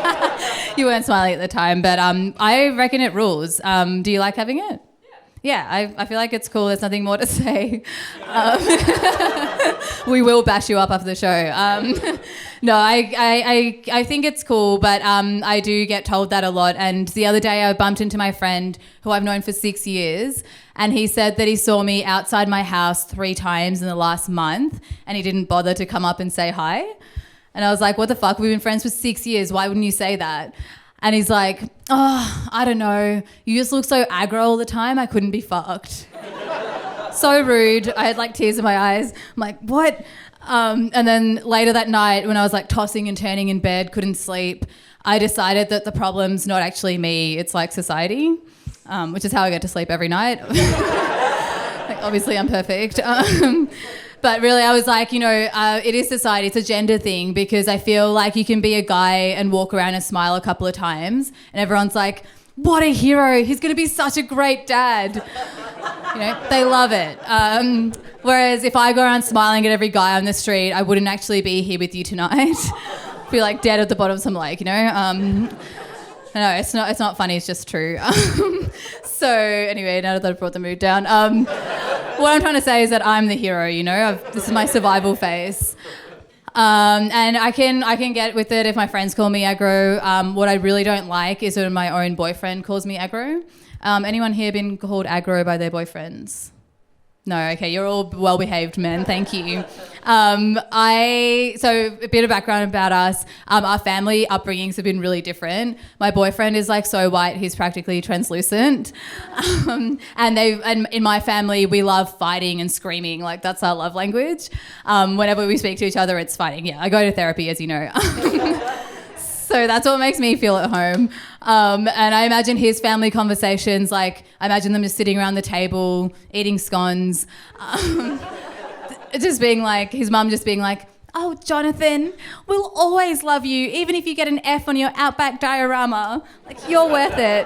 [SPEAKER 1] You weren't smiling at the time, but I reckon it rules. Do you like having it? Yeah, I feel like it's cool. There's nothing more to say. We will bash you up after the show. No, I think it's cool, but I do get told that a lot. And the other day I bumped into my friend who I've known for 6 years, and he said that he saw me outside my house 3 times in the last month, and he didn't bother to come up and say hi. And I was like, what the fuck? We've been friends for 6 years. Why wouldn't you say that? And he's like, "Oh, I don't know. You just look so aggro all the time. I couldn't be fucked." So rude. I had like tears in my eyes. I'm like, what? And then later that night when I was like tossing and turning in bed, couldn't sleep, I decided that the problem's not actually me. It's like society, which is how I get to sleep every night. Like, obviously I'm perfect. But really, I was like, you know, it is society. It's a gender thing, because I feel like you can be a guy and walk around and smile a couple of times, and everyone's like, "What a hero! He's going to be such a great dad." You know, they love it. Whereas if I go around smiling at every guy on the street, I wouldn't actually be here with you tonight. Be like dead at the bottom of some lake, you know. No, it's not funny. It's just true. So anyway, now that I've brought the mood down, what I'm trying to say is that I'm the hero. You know, this is my survival phase, and I can get with it if my friends call me aggro. What I really don't like is when my own boyfriend calls me aggro. Anyone here been called aggro by their boyfriends? No, okay, you're all well-behaved men, thank you. So a bit of background about us. Our family upbringings have been really different. My boyfriend is like so white, he's practically translucent. And in my family, we love fighting and screaming, like that's our love language. Whenever we speak to each other, it's fighting. Yeah, I go to therapy, as you know. So that's what makes me feel at home. And I imagine his family conversations, like I imagine them just sitting around the table, eating scones, just being like, his mum just being like, "Oh, Jonathan, we'll always love you, even if you get an F on your Outback diorama. Like, you're worth it."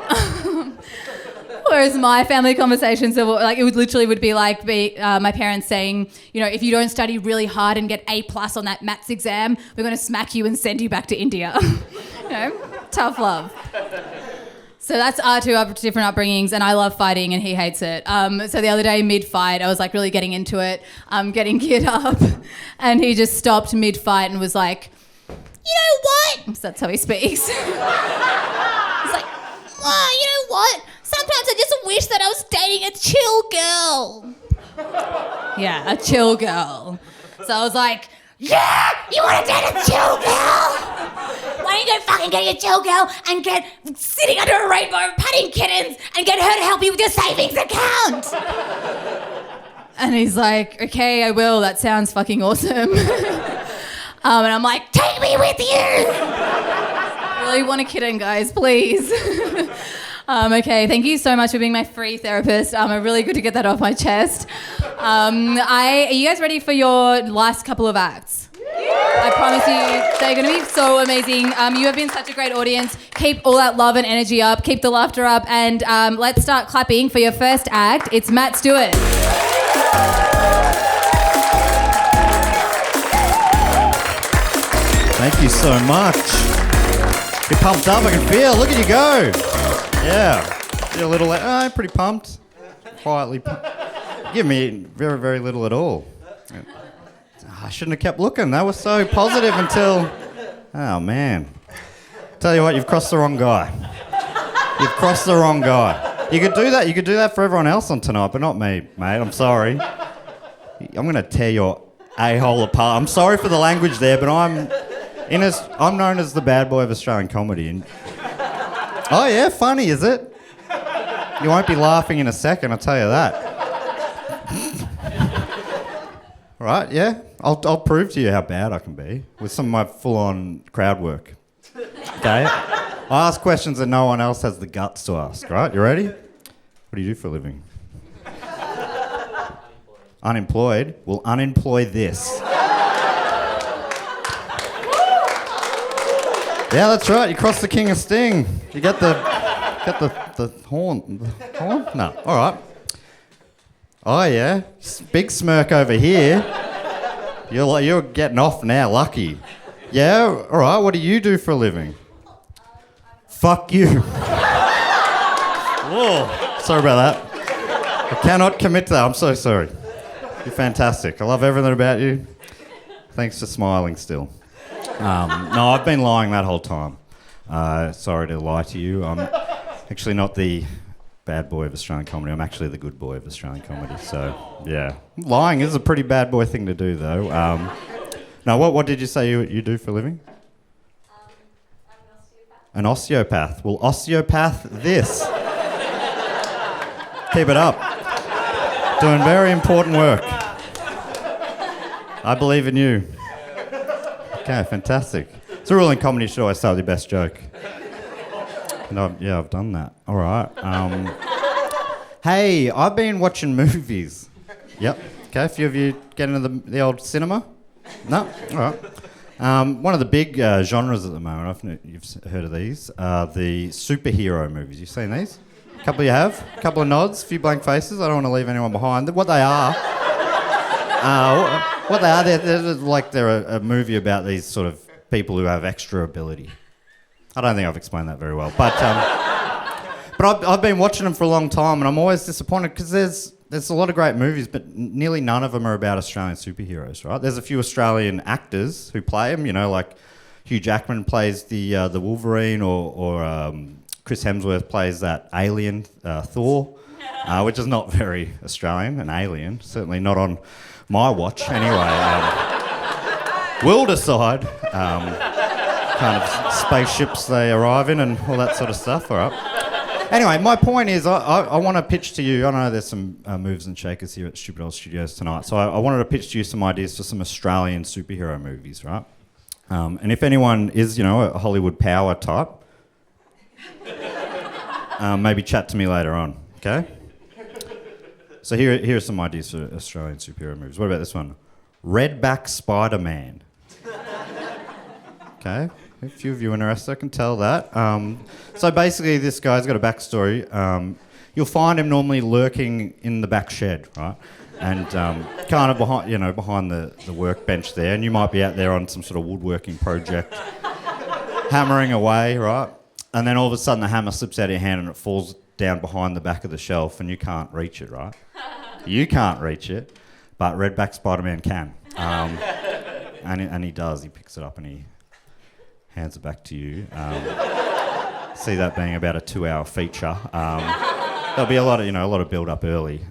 [SPEAKER 1] Whereas my family conversations, are like, it would be like my parents saying, you know, "If you don't study really hard and get A+ on that maths exam, we're going to smack you and send you back to India." You know, tough love. So that's our two different upbringings, and I love fighting and he hates it. So the other day, mid-fight, I was like really getting into it, getting geared up, and he just stopped mid-fight and was like, "You know what?" So that's how he speaks. He's like, "Oh, you know what? Sometimes I just wish that I was dating a chill girl. Yeah, a chill girl. So I was like, yeah, you want to date a chill girl? Why don't you go fucking get your chill girl and get sitting under a rainbow petting kittens and get her to help you with your savings account? And he's like, okay, I will. That sounds fucking awesome. And I'm like, take me with you. I really want a kitten, guys, please. Okay, thank you so much for being my free therapist. Really good to get that off my chest. Are you guys ready for your last couple of acts? I promise you, they're going to be so amazing. You have been such a great audience. Keep all that love and energy up. Keep the laughter up. And let's start clapping for your first act. It's Matt Stewart.
[SPEAKER 6] Thank you so much. You're pumped up, I can feel. Look at you go. Yeah. You're a little, pretty pumped. Quietly pumped. Give me very, very little at all. I shouldn't have kept looking. That was so positive until, oh man. Tell you what, you've crossed the wrong guy. You've crossed the wrong guy. You could do that. You could do that for everyone else on tonight, but not me, mate. I'm sorry. I'm going to tear your a-hole apart. I'm sorry for the language there, but I'm known as the bad boy of Australian comedy. And oh yeah, funny, is it? You won't be laughing in a second, I'll tell you that. Right, yeah? I'll prove to you how bad I can be with some of my full-on crowd work. Okay? I ask questions that no one else has the guts to ask, right? You ready? What do you do for a living? Unemployed? Well, unemploy this. Yeah, that's right. You cross the King of Sting. You get the horn. The horn? No. All right. Oh yeah. Big smirk over here. You're getting off now. Lucky. Yeah. All right. What do you do for a living? Fuck you. Whoa. Sorry about that. I cannot commit to that. I'm so sorry. You're fantastic. I love everything about you. Thanks for smiling still. No, I've been lying that whole time. Sorry to lie to you. I'm actually not the bad boy of Australian comedy. I'm actually the good boy of Australian comedy. So, yeah. Lying is a pretty bad boy thing to do, though. Now, what did you say you do for a living? I'm an osteopath. Well, osteopath this. Keep it up. Doing very important work. I believe in you. Okay, fantastic. It's a rule in comedy, you should always start with your best joke. And I've done that. All right. Hey, I've been watching movies. Yep. Okay, a few of you get into the old cinema? No? All right. One of the big genres at the moment, I think you've heard of these, the superhero movies. You've seen these? A couple of you have? A couple of nods, a few blank faces. I don't want to leave anyone behind. What they are... they're a movie about these sort of people who have extra ability. I don't think I've explained that very well, but I've been watching them for a long time, and I'm always disappointed because there's a lot of great movies, but nearly none of them are about Australian superheroes, right? There's a few Australian actors who play them, you know, like Hugh Jackman plays the Wolverine, or Chris Hemsworth plays that alien Thor, which is not very Australian, an alien, certainly not on my watch, anyway. We'll decide kind of spaceships they arrive in and all that sort of stuff. All right. Anyway, my point is I want to pitch to you. I know there's some movers and shakers here at Stupid Old Studios tonight, so I wanted to pitch to you some ideas for some Australian superhero movies, right? And if anyone is, a Hollywood power type, maybe chat to me later on, okay? So here are some ideas for Australian superhero movies. What about this one? Redback Spider-Man. Okay, a few of you interested, I can tell that. So basically this guy's got a backstory. You'll find him normally lurking in the back shed, right? And kind of behind the workbench there, and you might be out there on some sort of woodworking project, hammering away, right? And then all of a sudden the hammer slips out of your hand and it falls down behind the back of the shelf and you can't reach it, right? You can't reach it, but Redback Spider-Man can. And he does. He picks it up and he hands it back to you. See that being about a 2-hour feature. there'll be a lot of build up early.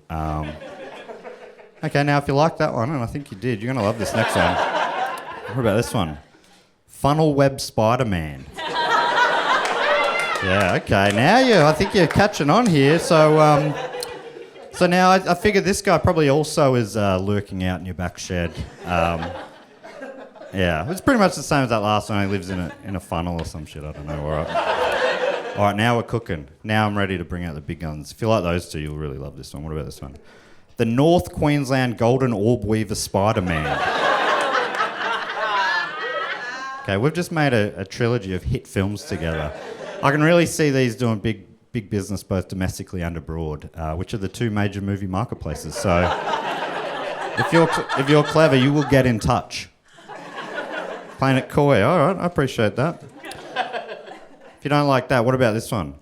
[SPEAKER 6] Okay, now if you like that one, and I think you did, you're gonna love this next one. What about this one? Funnel Web Spider-Man. Yeah, okay. Now I think you're catching on here. So now I figure this guy probably also is lurking out in your back shed. Yeah, it's pretty much the same as that last one. He lives in a funnel or some shit. I don't know. All right, now we're cooking. Now I'm ready to bring out the big guns. If you like those two, you'll really love this one. What about this one? The North Queensland Golden Orb Weaver Spider-Man. Okay, we've just made a trilogy of hit films together. I can really see these doing big business both domestically and abroad, which are the two major movie marketplaces. So if you're clever, you will get in touch. Playing it coy. All right, I appreciate that. If you don't like that, what about this one?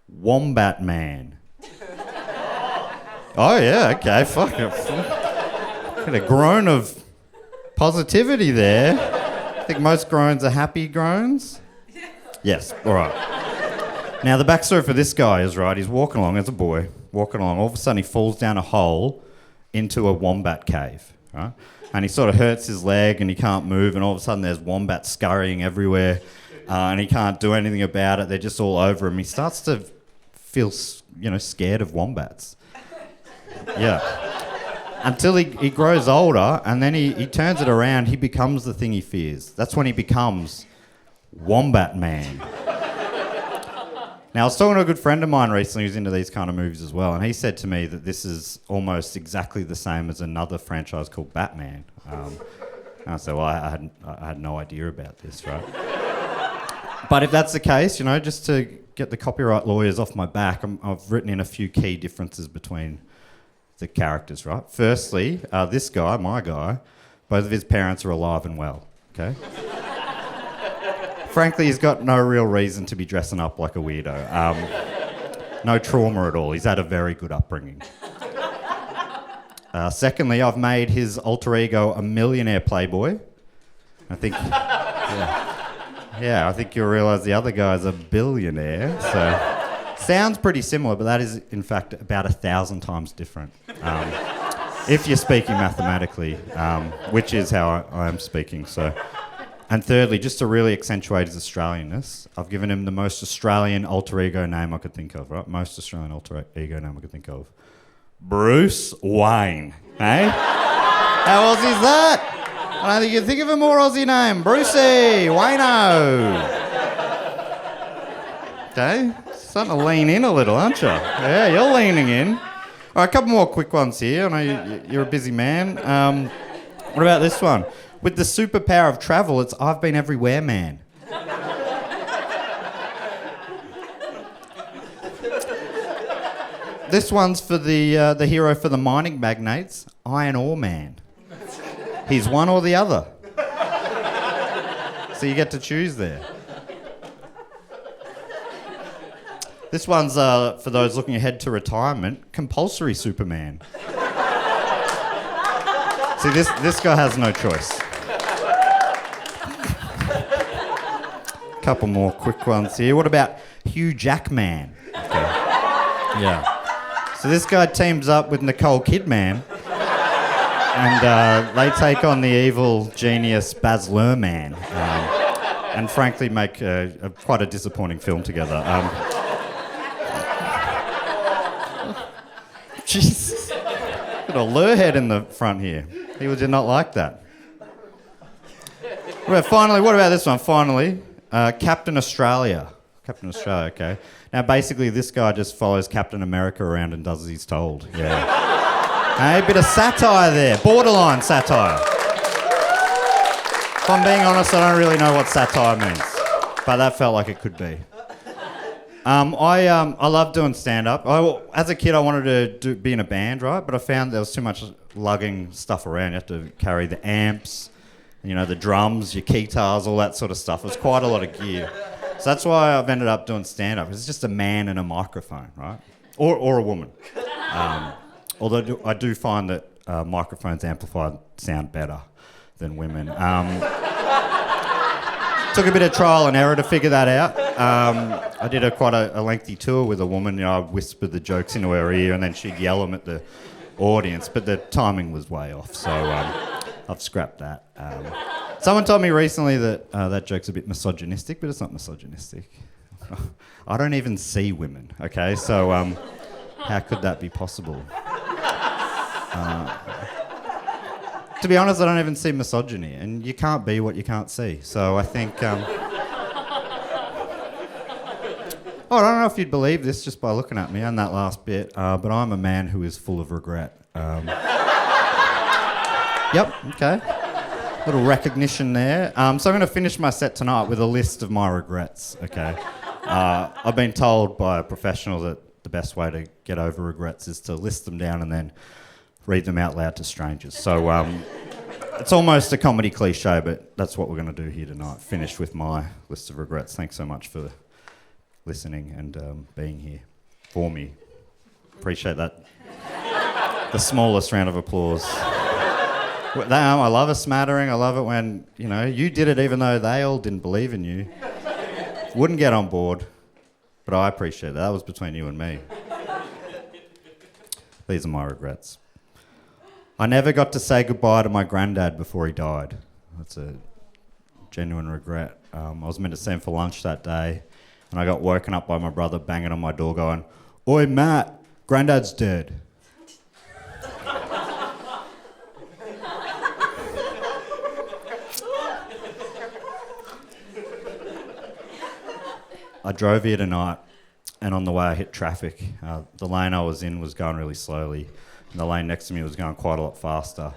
[SPEAKER 6] Wombat Man. Oh yeah, okay, fuck it. Get a groan of positivity there. I think most groans are happy groans. Yes, all right. Now the backstory for this guy is, right, he's walking along as a boy, all of a sudden he falls down a hole into a wombat cave, right? And he sort of hurts his leg and he can't move, and all of a sudden there's wombats scurrying everywhere, and he can't do anything about it. They're just all over him. He starts to feel, scared of wombats. Yeah. Until he grows older, and then he turns it around. He becomes the thing he fears. That's when he becomes Wombat Man. Now, I was talking to a good friend of mine recently who's into these kind of movies as well, and he said to me that this is almost exactly the same as another franchise called Batman. And I said, well, I had no idea about this, right? But if that's the case, just to get the copyright lawyers off my back, I've written in a few key differences between the characters, right? Firstly, this guy, my guy, both of his parents are alive and well, okay? Frankly, he's got no real reason to be dressing up like a weirdo. No trauma at all. He's had a very good upbringing. Secondly, I've made his alter ego a millionaire playboy. I think... Yeah, I think you'll realise the other guy's a billionaire, so... Sounds pretty similar, but that is, in fact, about 1,000 times different. If you're speaking mathematically, which is how I am speaking, so... And thirdly, just to really accentuate his Australianness, I've given him the most Australian alter ego name I could think of, right? Most Australian alter ego name I could think of. Bruce Wayne. Hey? How Aussie is that? I don't think you can think of a more Aussie name. Brucey Wayno. Okay? Starting to lean in a little, aren't you? Yeah, you're leaning in. All right, a couple more quick ones here. I know you're a busy man. What about this one? With the superpower of travel, it's I've been everywhere, man. This one's for the hero for the mining magnates, Iron Ore Man. He's one or the other. So you get to choose there. This one's for those looking ahead to retirement, compulsory Superman. See, this guy has no choice. Couple more quick ones here. What about Hugh Jackman? Okay. Yeah. So this guy teams up with Nicole Kidman, and they take on the evil genius Baz Luhrmann, and frankly make quite a disappointing film together. Jesus. Got a lure head in the front here. He did not like that. Well, finally, what about this one? Finally, Captain Australia. Captain Australia, okay. Now, basically, this guy just follows Captain America around and does as he's told. Yeah. Hey, a bit of satire there. Borderline satire. If I'm being honest, I don't really know what satire means. But that felt like it could be. I love doing stand-up. As a kid, I wanted to be in a band, right? But I found there was too much lugging stuff around. You have to carry the amps, the drums, your guitars, all that sort of stuff. It was quite a lot of gear. So that's why I've ended up doing stand-up. It's just a man and a microphone, right? Or a woman. Although I do find that microphones amplified sound better than women. Took a bit of trial and error to figure that out. I did quite a lengthy tour with a woman. You know, I whispered the jokes into her ear and then she'd yell them at the audience, but the timing was way off, so I've scrapped that. Someone told me recently that that joke's a bit misogynistic, but it's not misogynistic. I don't even see women, okay? So how could that be possible? To be honest, I don't even see misogyny, and you can't be what you can't see. So I think... Oh, I don't know if you'd believe this just by looking at me and that last bit, but I'm a man who is full of regret. Yep, okay. Little recognition there. So I'm going to finish my set tonight with a list of my regrets, okay? I've been told by a professional that the best way to get over regrets is to list them down and then read them out loud to strangers. So it's almost a comedy cliche, but that's what we're going to do here tonight. Finish with my list of regrets. Thanks so much for listening and being here for me. Appreciate that. The smallest round of applause. I love a smattering. I love it when, you know, you did it even though they all didn't believe in you. Wouldn't get on board, but I appreciate that. That was between you and me. These are my regrets. I never got to say goodbye to my granddad before he died. That's a genuine regret. I was meant to see him for lunch that day, and I got woken up by my brother banging on my door going, "Oi, Matt, granddad's dead." I drove here tonight, and on the way I hit traffic. The lane I was in was going really slowly, and the lane next to me was going quite a lot faster.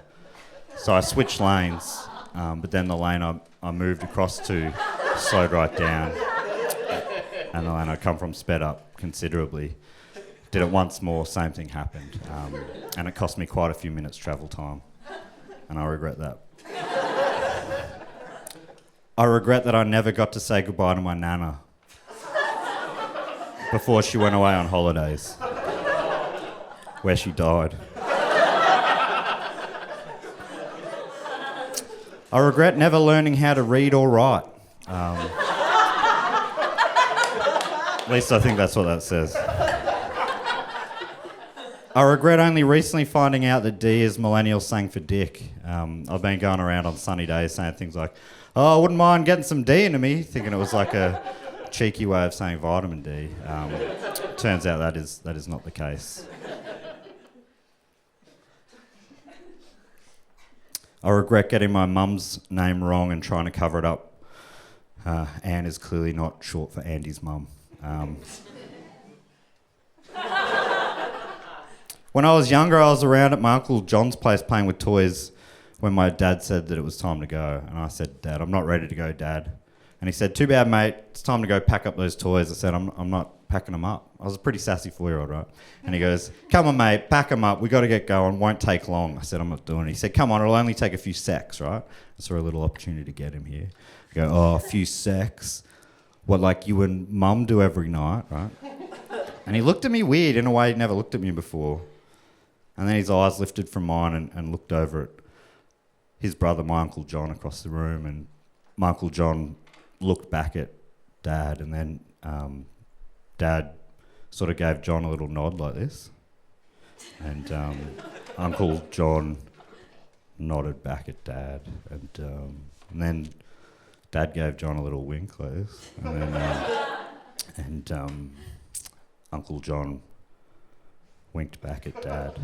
[SPEAKER 6] So I switched lanes, but then the lane I moved across to slowed right down, and the lane I come from sped up considerably. Did it once more, same thing happened, and it cost me quite a few minutes travel time, and I regret that. I regret that I never got to say goodbye to my nana before she went away on holidays, where she died. I regret never learning how to read or write. At least I think that's what that says. I regret only recently finding out that D is millennial slang for dick. I've been going around on sunny days saying things like, "Oh, I wouldn't mind getting some D into me," thinking it was like a cheeky way of saying vitamin D. Turns out that is not the case. I regret getting my mum's name wrong and trying to cover it up. Anne is clearly not short for Andy's mum. When I was younger, I was around at my Uncle John's place playing with toys when my dad said that it was time to go. And I said, "Dad, I'm not ready to go, Dad." And he said, "Too bad, mate. It's time to go pack up those toys." I said, I'm not packing them up. I was a pretty sassy 4-year-old, right? And he goes, "Come on, mate, pack them up. We got to get going. Won't take long." I said, "I'm not doing it." He said, "Come on, it'll only take a few secs, right?" I saw a little opportunity to get him here. I go, "Oh, a few secs? What, like you and Mum do every night, right?" And he looked at me weird in a way he'd never looked at me before. And then his eyes lifted from mine and looked over at his brother, my Uncle John, across the room. And my Uncle John looked back at Dad, and then Dad sort of gave John a little nod like this. And Uncle John nodded back at Dad. And then Dad gave John a little wink like this. And then Uncle John winked back at Dad.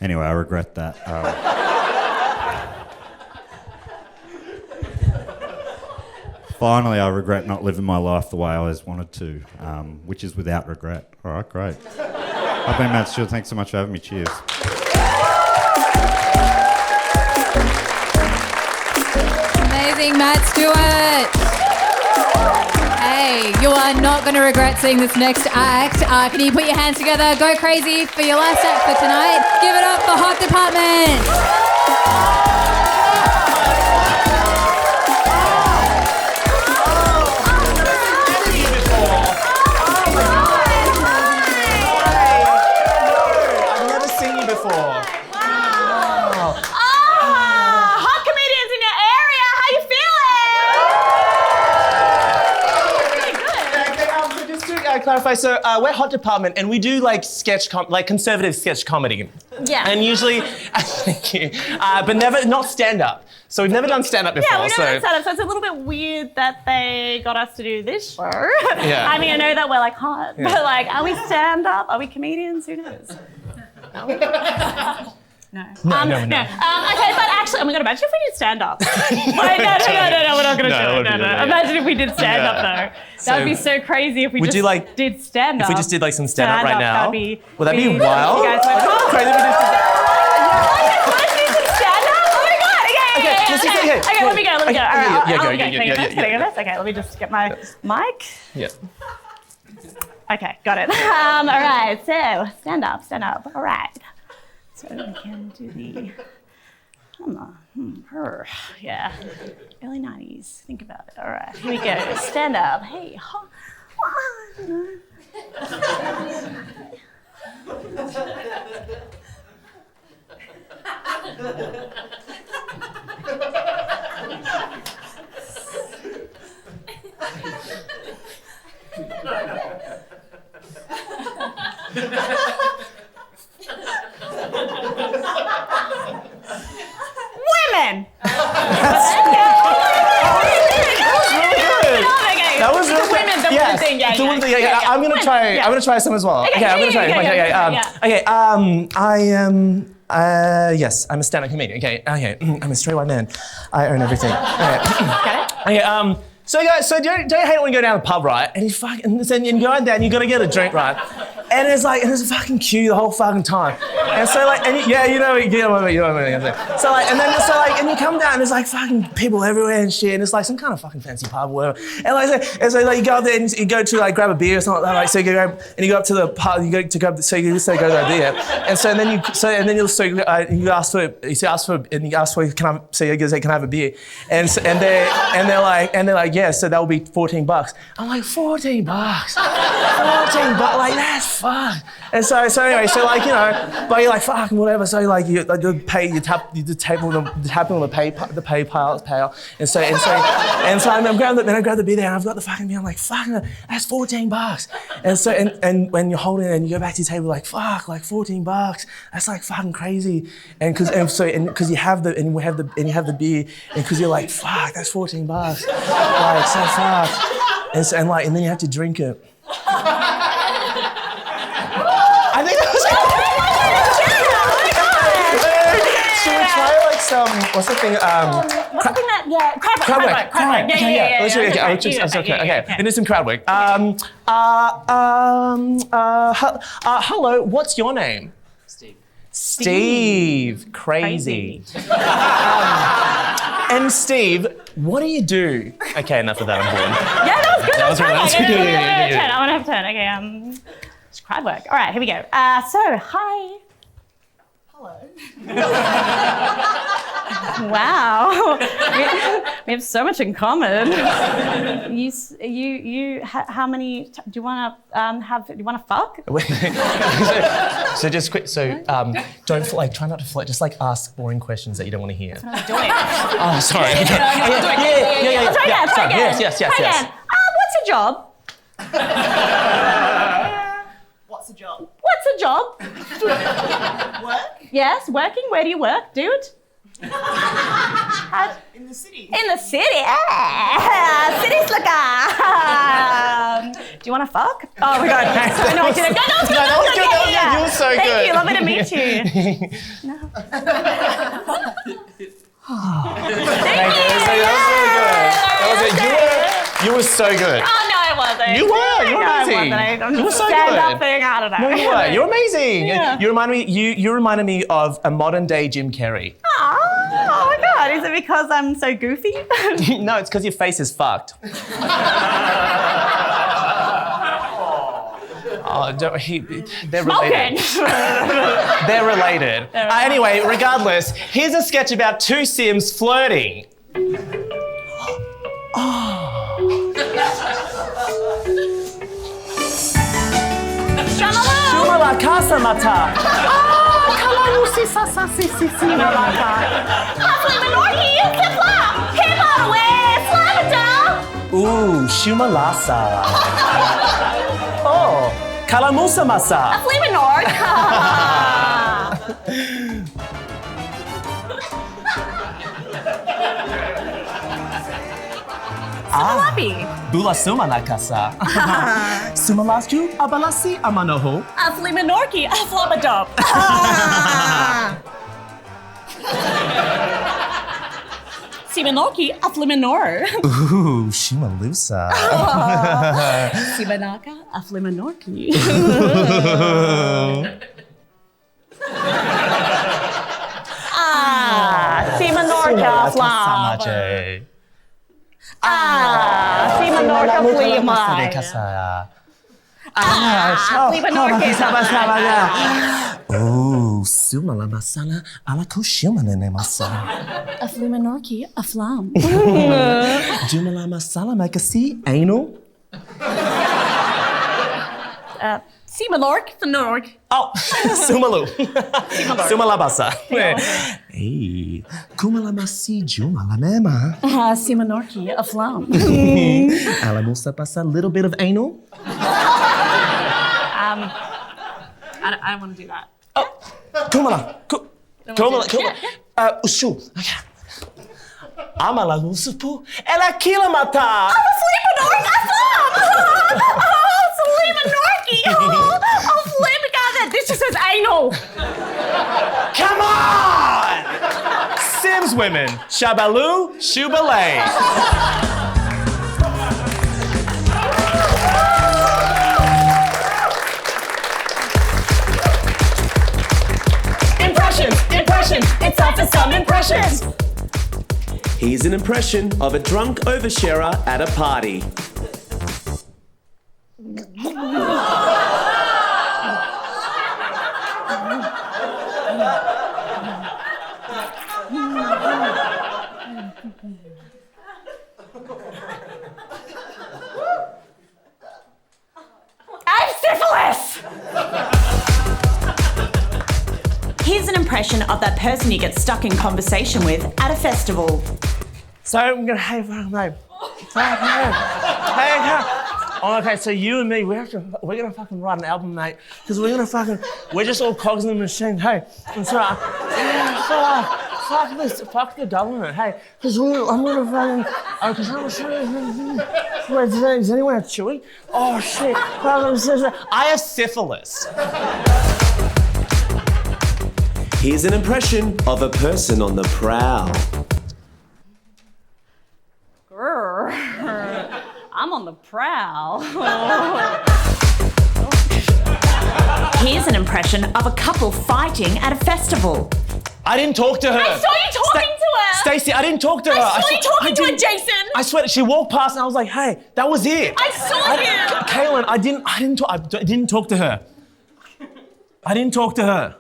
[SPEAKER 6] Anyway, I regret that. Finally, I regret not living my life the way I always wanted to, which is without regret. All right, great. I've been Matt Stewart. Thanks so much for having me. Cheers.
[SPEAKER 1] Amazing, Matt Stewart. Hey, you are not going to regret seeing this next act. Can you put your hands together? Go crazy for your last act for tonight. Give it up for Hot Department.
[SPEAKER 7] Hot comedians in your area, how you clarify. So we're Hot Department, and we do like conservative sketch comedy.
[SPEAKER 8] Yeah.
[SPEAKER 7] And usually, thank you, but not stand up. So we've never done stand up before.
[SPEAKER 8] Yeah, we've never done stand up, so it's a little bit weird that they got us to do this show.
[SPEAKER 7] Yeah.
[SPEAKER 8] I mean, I know that we're like hot, but like, are we stand up? Are we comedians? Who knows? Are we? No.
[SPEAKER 7] No.
[SPEAKER 8] Okay, but actually, oh my god, imagine if we did stand up. Wait, no, we're not gonna do it. No. Imagine if we did stand up though. That would be so crazy if we just did stand up.
[SPEAKER 7] If we just did like some stand up right now, would that be
[SPEAKER 8] weird.
[SPEAKER 7] wild?
[SPEAKER 8] You guys went, oh,
[SPEAKER 7] crazy if we just did
[SPEAKER 8] let's do some stand up. Oh my god. Okay, let me go. All right, Okay, let me just get my mic.
[SPEAKER 7] Yeah.
[SPEAKER 8] Okay, got it. All right, so stand up. All right. So we can do the, yeah, early 90s. Think about it. All right, here we go. Stand up. Hey, women.
[SPEAKER 7] That was really good.
[SPEAKER 8] The women thing.
[SPEAKER 7] The women thing. Yeah. I'm gonna try some as well. Okay, I'm gonna try. Yes, I'm a stand-up comedian. Okay. I'm a straight white man. I earn everything. Okay. So guys, don't you hate when you go down the pub, right? And you go in there and you gotta get a drink, right? And there's a fucking queue the whole fucking time. And so like, and you know what I mean. So like, and you come down and there's like fucking people everywhere and shit, and it's like some kind of fucking fancy pub or whatever. And so you go up there and you go to like grab a beer or something like that. Like, so you go up to the pub, you go to grab, so you just say go to a beer. And so then you ask for, can I have a beer? And they're like, yeah, so that will be $14. I'm like, $14? $14, like that's fuck. And so anyway, so like, you know, but you're like fucking whatever. So like you tap on the PayPal. And so I grab the beer there and I've got the fucking beer. I'm like, fucking, that's $14. And so and when you're holding it and you go back to your table like fuck, like $14. That's like fucking crazy. And because you have the beer and because you're like fuck, that's $14. Like so fuck. And then you have to drink it. I think that was Should we try like some, what's the thing? Crowd work. Okay. And do some crowd work. Hello, what's your name? Steve. Crazy. And Steve, what do you do? Okay, enough of that, I'm bored.
[SPEAKER 8] Yeah, that was good.
[SPEAKER 7] That was really good.
[SPEAKER 8] I want to have a turn. Okay, it's crowd work. All right, here we go. So, hi. Hello. Wow, we have so much in common. How many? Do you want to fuck?
[SPEAKER 7] So just quick. So try not to flirt. Just like ask boring questions that you don't want to hear.
[SPEAKER 8] That's what I'm doing.
[SPEAKER 7] Oh, sorry.
[SPEAKER 8] Yeah. Try again.
[SPEAKER 7] Yes.
[SPEAKER 8] What's a job?
[SPEAKER 9] What's a job?
[SPEAKER 8] What's a job?
[SPEAKER 9] Work?
[SPEAKER 8] Yes, working. Where do you work, dude?
[SPEAKER 9] In the city.
[SPEAKER 8] In the city. City slicker. Do you want to fuck? Oh my god. Sorry, no, I didn't. No, that was good.
[SPEAKER 7] You were so good.
[SPEAKER 8] Thank you. Lovely to meet you. No. Thank you.
[SPEAKER 7] That was really good. You were so good.
[SPEAKER 8] Oh no, I wasn't.
[SPEAKER 7] You were amazing.
[SPEAKER 8] You were so good. Stand-up thing. I don't know.
[SPEAKER 7] No, you were. You're amazing.
[SPEAKER 8] Yeah.
[SPEAKER 7] You reminded me of a modern day Jim Carrey.
[SPEAKER 8] Oh my god. Is it because I'm so goofy?
[SPEAKER 7] No, it's because your face is fucked. They're related. They're related. Anyway, regardless, here's a sketch about two Sims flirting. Shumala casa mata. Kalalusi sasa sisi sinalaka. Ooh, shumalasa. Oh, kalamusa masa.
[SPEAKER 8] Flimanork. Sumalabi.
[SPEAKER 7] Bula suma na kasa. Sumalasku abalasi amanoho.
[SPEAKER 8] Flimanorki. Flabadop. Simanorki. Flimanor.
[SPEAKER 7] Ooh, shimalusa.
[SPEAKER 8] Simanaka. Flimanorki. Simanorka. Flam.
[SPEAKER 7] Samaje.
[SPEAKER 8] Simanorka. Flimai.
[SPEAKER 7] Oh, sumala masala ala kushimane masala.
[SPEAKER 8] Flimanorki. Flam.
[SPEAKER 7] Jumala masala makasi anal.
[SPEAKER 8] Simanork. Nork.
[SPEAKER 7] Oh, sumalu. Sumalabasa. Hey, kumalamasi jumalamema.
[SPEAKER 8] Simanorki. Flam.
[SPEAKER 7] Alamusa pasa a little bit of anal.
[SPEAKER 8] I don't want to do that.
[SPEAKER 7] Oh, kumala. Kumala. Ushu. Amala usupu. Ela kilamata.
[SPEAKER 8] Flimanork. Flimanorki. Flimanorki. This just says anal.
[SPEAKER 7] Come on! Sims women. Shabaloo, shubalay.
[SPEAKER 8] Impressions. It's time for some impressions.
[SPEAKER 10] Here's an impression of a drunk oversharer at a party.
[SPEAKER 8] I have syphilis!
[SPEAKER 11] Here's an impression of that person you get stuck in conversation with at a festival.
[SPEAKER 7] So I'm gonna hey. Oh, okay, so you and me, we're gonna fucking write an album, mate. Because we're just all cogs in the machine, hey. And so, fuck the government, hey. Because I'm gonna fucking, because I'm wait, does anyone have chewy? Oh shit, I have syphilis.
[SPEAKER 10] Here's an impression of a person on the prowl.
[SPEAKER 8] Grr. I'm on the prowl.
[SPEAKER 11] Here's an impression of a couple fighting at a festival.
[SPEAKER 7] I didn't talk to her.
[SPEAKER 8] I saw you talking to her.
[SPEAKER 7] Stacey, I didn't talk to her.
[SPEAKER 8] I saw you talking to her, Jason.
[SPEAKER 7] I swear, she walked past and I was like, hey, that was it.
[SPEAKER 8] I saw you.
[SPEAKER 7] Kaylin, I didn't talk to her. I didn't talk to her.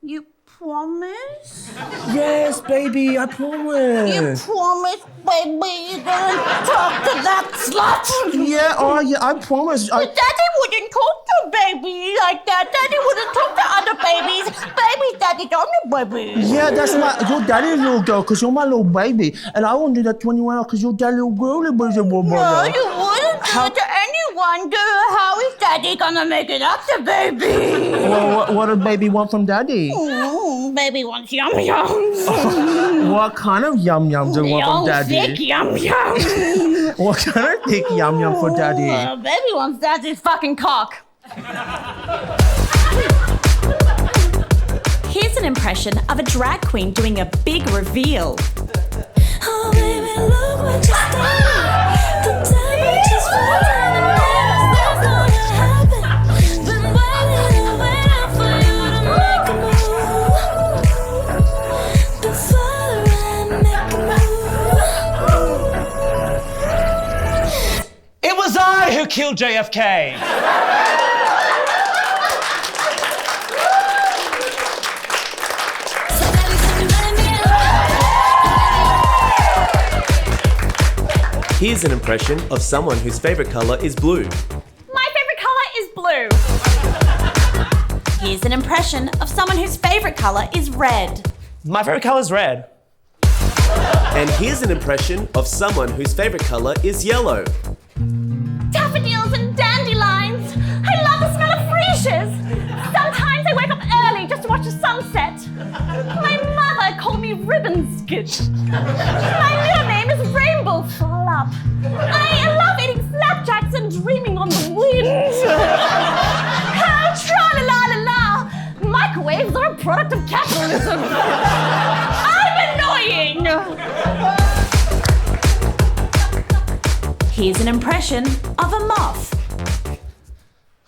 [SPEAKER 12] You promise?
[SPEAKER 7] Yes, baby, I promise.
[SPEAKER 12] You promise, baby, you're gonna talk to that slut?
[SPEAKER 7] Yeah, I promise.
[SPEAKER 12] But Daddy wouldn't talk to baby like that. Daddy wouldn't talk to other babies. Baby's daddy's only baby.
[SPEAKER 7] Yeah, that's your daddy's little girl, because you're my little baby. And I won't do that to anyone else, because you're daddy's little girl.
[SPEAKER 12] No, you wouldn't do it to anyone, girl. How is Daddy gonna make it up to baby?
[SPEAKER 7] Well, what does baby want from daddy?
[SPEAKER 12] Baby wants yum-yums.
[SPEAKER 7] What kind of yum-yums do you want from daddy?
[SPEAKER 12] Thick yum-yums.
[SPEAKER 7] What kind of thick yum-yum for daddy?
[SPEAKER 12] Baby wants daddy's fucking cock.
[SPEAKER 11] Here's an impression of a drag queen doing a big reveal. Oh, baby, look what you done. The temperature's rising and that's gonna happen. Been waiting for you to make a move. Before I make a move.
[SPEAKER 7] It was I who killed JFK.
[SPEAKER 10] Here's an impression of someone whose favorite color is blue.
[SPEAKER 8] My favorite color is blue.
[SPEAKER 11] Here's an impression of someone whose favorite color is red.
[SPEAKER 7] My favorite color is red.
[SPEAKER 10] And here's an impression of someone whose favorite color is yellow.
[SPEAKER 12] daffodils and dandelions. I love the smell of freesias. Sometimes I wake up early just to watch the sunset. My mother called me Ribbonskid. My middle name is Rainbow Flop. I love eating flapjacks and dreaming on the wind. Tra-la-la-la-la. Microwaves are a product of capitalism. I'm annoying.
[SPEAKER 11] Here's an impression of a moth.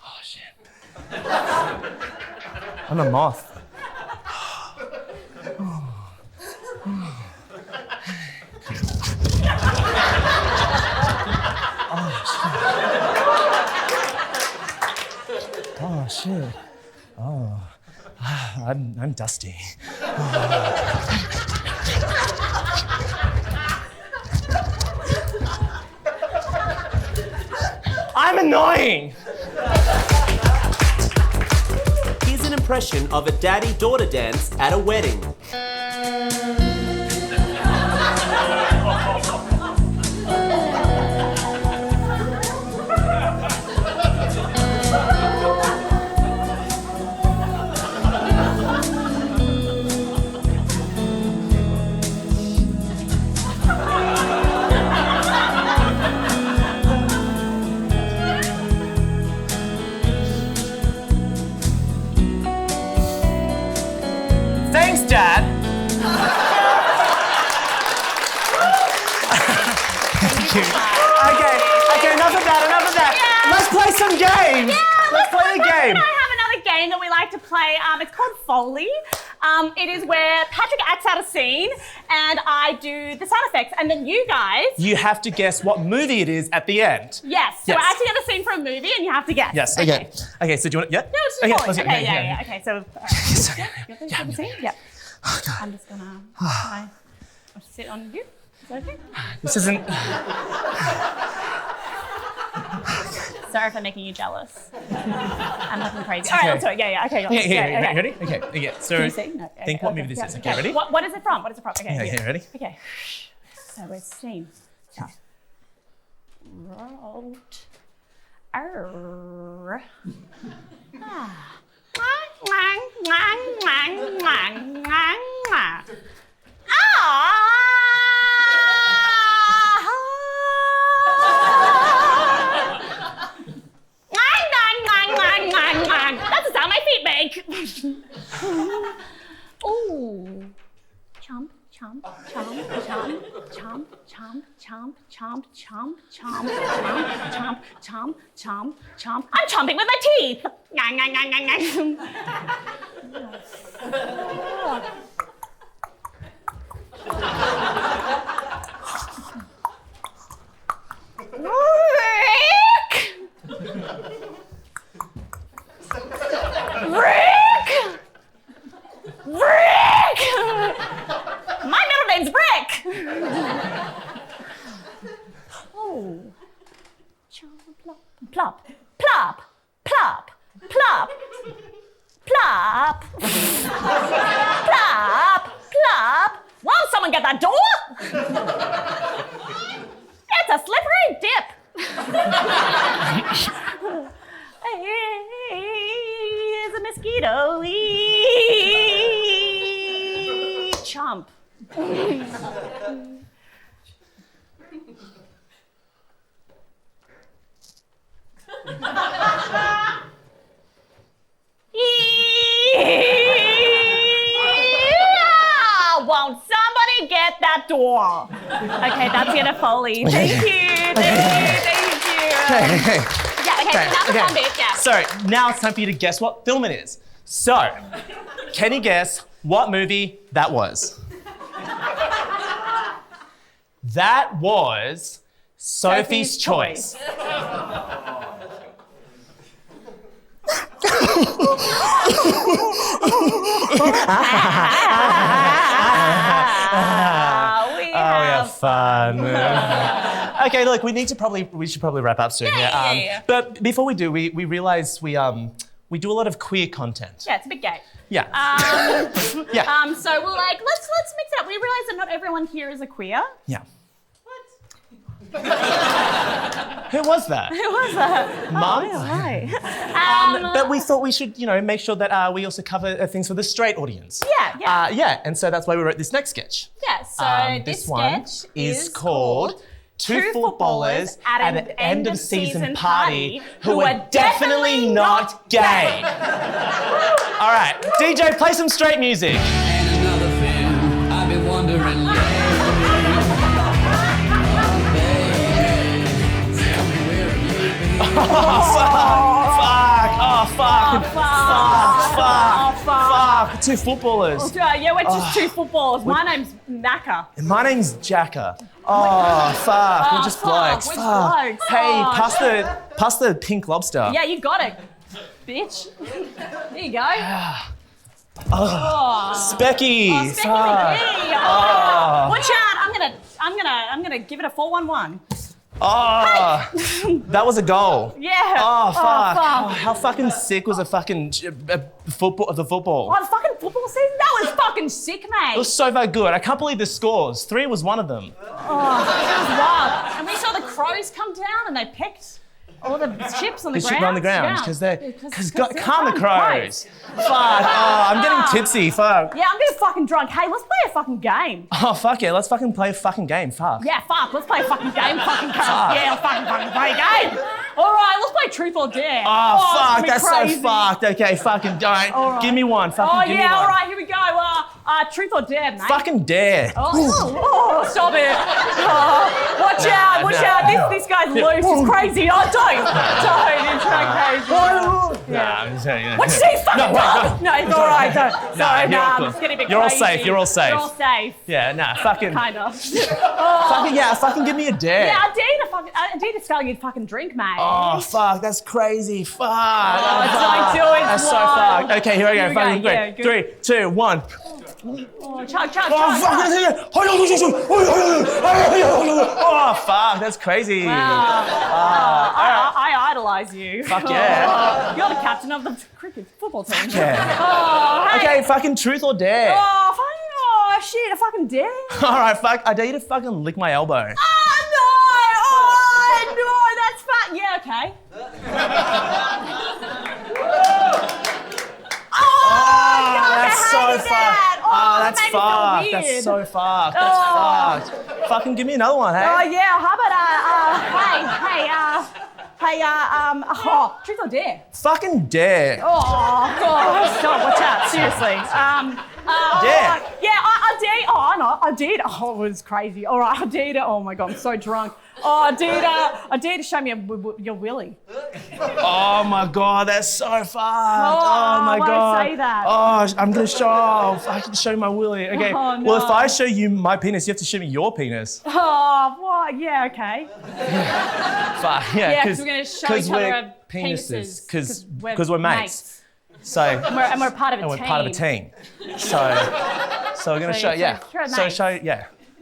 [SPEAKER 7] Oh, shit. I'm a moth. Oh, shit. Oh, I'm dusty. I'm annoying.
[SPEAKER 10] Here's an impression of a daddy-daughter dance at a wedding.
[SPEAKER 7] Thanks, Dad. Thank you. Okay, enough of that.
[SPEAKER 12] Yeah.
[SPEAKER 7] Let's play some games.
[SPEAKER 12] Yeah,
[SPEAKER 7] Let's play a game.
[SPEAKER 12] I have another game that we like to play. It's called Foley. It is where Patrick acts out a scene and I do the sound effects. And then you guys...
[SPEAKER 7] You have to guess what movie it is at the end.
[SPEAKER 12] Yes. So
[SPEAKER 7] Yes.
[SPEAKER 12] we're acting out a scene for a movie and you have to guess.
[SPEAKER 7] Yes, okay. Okay, so do you want to... Yeah?
[SPEAKER 12] No, it's just Foley.
[SPEAKER 7] let's go.
[SPEAKER 12] Okay, yeah. Okay, so... You're the scene? Yeah.
[SPEAKER 7] Oh, God.
[SPEAKER 12] I'm just gonna... I'll sit on you. Is that okay?
[SPEAKER 7] This isn't...
[SPEAKER 12] Sorry if I'm making you jealous. I'm looking crazy. All right, let's do it. Yeah. Okay.
[SPEAKER 7] Okay, ready? Okay, so
[SPEAKER 12] Can you see? No,
[SPEAKER 7] think what movie this is. Okay, ready?
[SPEAKER 12] What is it from? Okay.
[SPEAKER 7] Okay, ready?
[SPEAKER 12] Okay. So we're steam. So. Rolled. Arr. Ah. Mwang, mwang, mwang, mwang, mwang, mwang. That's the sound my feet make. Ooh. Chomp, chomp, chomp, chomp, chomp, chomp, chomp, chomp, chomp, chomp, chomp, chomp, chomp, chomp. I'm chomping with my teeth. Ngang, ngang, ngang, ngang, ngang. Rick! My middle name's Brick! Oh. Plop, plop, plop, plop, plop, plop, plop. Won't someone get that door? It's a slippery dip. Here's a mosquito. Chomp. Won't somebody get that door? Okay, that's it, a Foley. Thank you.
[SPEAKER 7] Okay.
[SPEAKER 12] Yeah, okay, so that's the fun bit, yeah.
[SPEAKER 7] So, now it's time for you to guess what film it is. So, can you guess what movie that was? That was Sophie's Choice.
[SPEAKER 12] We have
[SPEAKER 7] fun. Okay, look, we should probably wrap up soon.
[SPEAKER 12] Yeah.
[SPEAKER 7] But before we do, we realize we do a lot of queer content.
[SPEAKER 12] Yeah, it's a bit gay.
[SPEAKER 7] Yeah.
[SPEAKER 12] Yeah. So we're like, let's mix it up. We realize that not everyone here is a queer.
[SPEAKER 7] Yeah.
[SPEAKER 12] What?
[SPEAKER 7] Who was that?
[SPEAKER 8] Who was that?
[SPEAKER 7] Mum?
[SPEAKER 8] Oh, right.
[SPEAKER 7] But we thought we should, make sure that we also cover things for the straight audience.
[SPEAKER 8] Yeah.
[SPEAKER 7] And so that's why we wrote this next sketch.
[SPEAKER 8] Yeah, so
[SPEAKER 7] this
[SPEAKER 8] this
[SPEAKER 7] one
[SPEAKER 8] sketch
[SPEAKER 7] is called Two Footballers at an End of Season Party Who Are Definitely Not Gay. All right, DJ, play some straight music.
[SPEAKER 13] Ain't another thing I've been wondering
[SPEAKER 7] Fuck. Two footballers.
[SPEAKER 8] Yeah, we're just two footballers. My name's Macca.
[SPEAKER 7] And my name's Jacka. Oh, fuck. We're just blokes.
[SPEAKER 8] We're
[SPEAKER 7] Fuck.
[SPEAKER 8] blokes.
[SPEAKER 7] Hey,
[SPEAKER 8] Oh,
[SPEAKER 7] pass the pink lobster.
[SPEAKER 8] Yeah, you got it, bitch. There you go.
[SPEAKER 7] Specky.
[SPEAKER 8] Oh, Specky
[SPEAKER 7] Fuck.
[SPEAKER 8] McGee.
[SPEAKER 7] Oh.
[SPEAKER 8] Watch out! I'm gonna give it a 4-1-1.
[SPEAKER 7] Oh, that was a goal.
[SPEAKER 8] Yeah.
[SPEAKER 7] Oh, fuck.
[SPEAKER 8] Oh,
[SPEAKER 7] Oh, how fucking sick was the fucking football?
[SPEAKER 8] Oh, the fucking football season? That was fucking sick, mate.
[SPEAKER 7] It was so very good. I can't believe the scores. 3 was one of them.
[SPEAKER 8] Oh, it was wild. And we saw the crows come down and they picked all the chips on the ground.
[SPEAKER 7] On the ground
[SPEAKER 8] Yeah.
[SPEAKER 7] because they're
[SPEAKER 8] they're
[SPEAKER 7] calm the crows. Fuck. Oh, I'm getting tipsy. Fuck.
[SPEAKER 8] Yeah, I'm getting fucking drunk. Hey, let's play a fucking game.
[SPEAKER 7] Oh, fuck yeah. Let's fucking play a fucking game. Fuck.
[SPEAKER 8] Yeah, fuck. Let's play a fucking game. Fucking cunt.
[SPEAKER 7] Fuck.
[SPEAKER 8] Yeah, fucking play a game. All right, let's play truth or dare.
[SPEAKER 7] Oh, fuck.
[SPEAKER 8] It's
[SPEAKER 7] That's
[SPEAKER 8] crazy.
[SPEAKER 7] so fucked. Okay, fucking don't.
[SPEAKER 8] All right.
[SPEAKER 7] Give me one. Fucking give me one.
[SPEAKER 8] All right, here we go. Truth or dare, mate.
[SPEAKER 7] Fucking dare.
[SPEAKER 8] Oh, stop it. Oh, watch out. This guy's loose. He's crazy. Oh, don't. It's so crazy.
[SPEAKER 7] Nah, I'm just saying.
[SPEAKER 8] What's he fucking dog? No, it's all right. I'm just getting a bit
[SPEAKER 7] You're all
[SPEAKER 8] crazy.
[SPEAKER 7] safe. You're all safe.
[SPEAKER 8] You're all safe.
[SPEAKER 7] Yeah, nah, fucking.
[SPEAKER 8] Kind of.
[SPEAKER 7] Fucking give me a dare.
[SPEAKER 8] Yeah, I dare to start you fucking drink, mate.
[SPEAKER 7] Oh, fuck, that's crazy. Fuck.
[SPEAKER 8] Don't do it.
[SPEAKER 7] That's so
[SPEAKER 8] wild.
[SPEAKER 7] fucked. Okay, here we go.
[SPEAKER 8] Here
[SPEAKER 7] Fucking
[SPEAKER 8] we go.
[SPEAKER 7] great. 3, 2, 1.
[SPEAKER 8] Oh, chug.
[SPEAKER 7] Oh, fuck, that's crazy.
[SPEAKER 8] Wow. I idolise you.
[SPEAKER 7] Fuck yeah.
[SPEAKER 8] You're the captain of the cricket football team.
[SPEAKER 7] Yeah.
[SPEAKER 8] Oh, hey.
[SPEAKER 7] Okay, fucking truth or dare.
[SPEAKER 8] Oh, shit, a fucking dare.
[SPEAKER 7] All right, fuck, I dare you to fucking lick my elbow.
[SPEAKER 8] No, that's fat. Yeah, okay.
[SPEAKER 7] That's so fucked. That's
[SPEAKER 8] that made me feel
[SPEAKER 7] fucked.
[SPEAKER 8] weird.
[SPEAKER 7] That's so fucked. That's fucked. Fucking give me another one, hey?
[SPEAKER 8] Oh yeah, how about truth or dare?
[SPEAKER 7] Fucking dare.
[SPEAKER 8] Oh god, stop! Watch out, seriously.
[SPEAKER 7] Dare.
[SPEAKER 8] I dare. Oh no, I dared. Oh, it was crazy. All right, I dared. Oh my god, I'm so drunk. Oh, I dared to show me your willy.
[SPEAKER 7] Oh my god, that's so fucked. Oh my
[SPEAKER 8] why
[SPEAKER 7] god.
[SPEAKER 8] say that?
[SPEAKER 7] Oh, I'm gonna show. I can show my willy. Okay.
[SPEAKER 8] Oh, no.
[SPEAKER 7] Well, if I show you my penis, you have to show me your penis.
[SPEAKER 8] Oh, what? Yeah, okay.
[SPEAKER 7] Fuck
[SPEAKER 8] Yeah, because we're gonna show each other our
[SPEAKER 7] penises.
[SPEAKER 8] penises.
[SPEAKER 7] Because we're mates. So.
[SPEAKER 8] And we're part of a team.
[SPEAKER 7] We're part of a team. So we're gonna show. Yeah.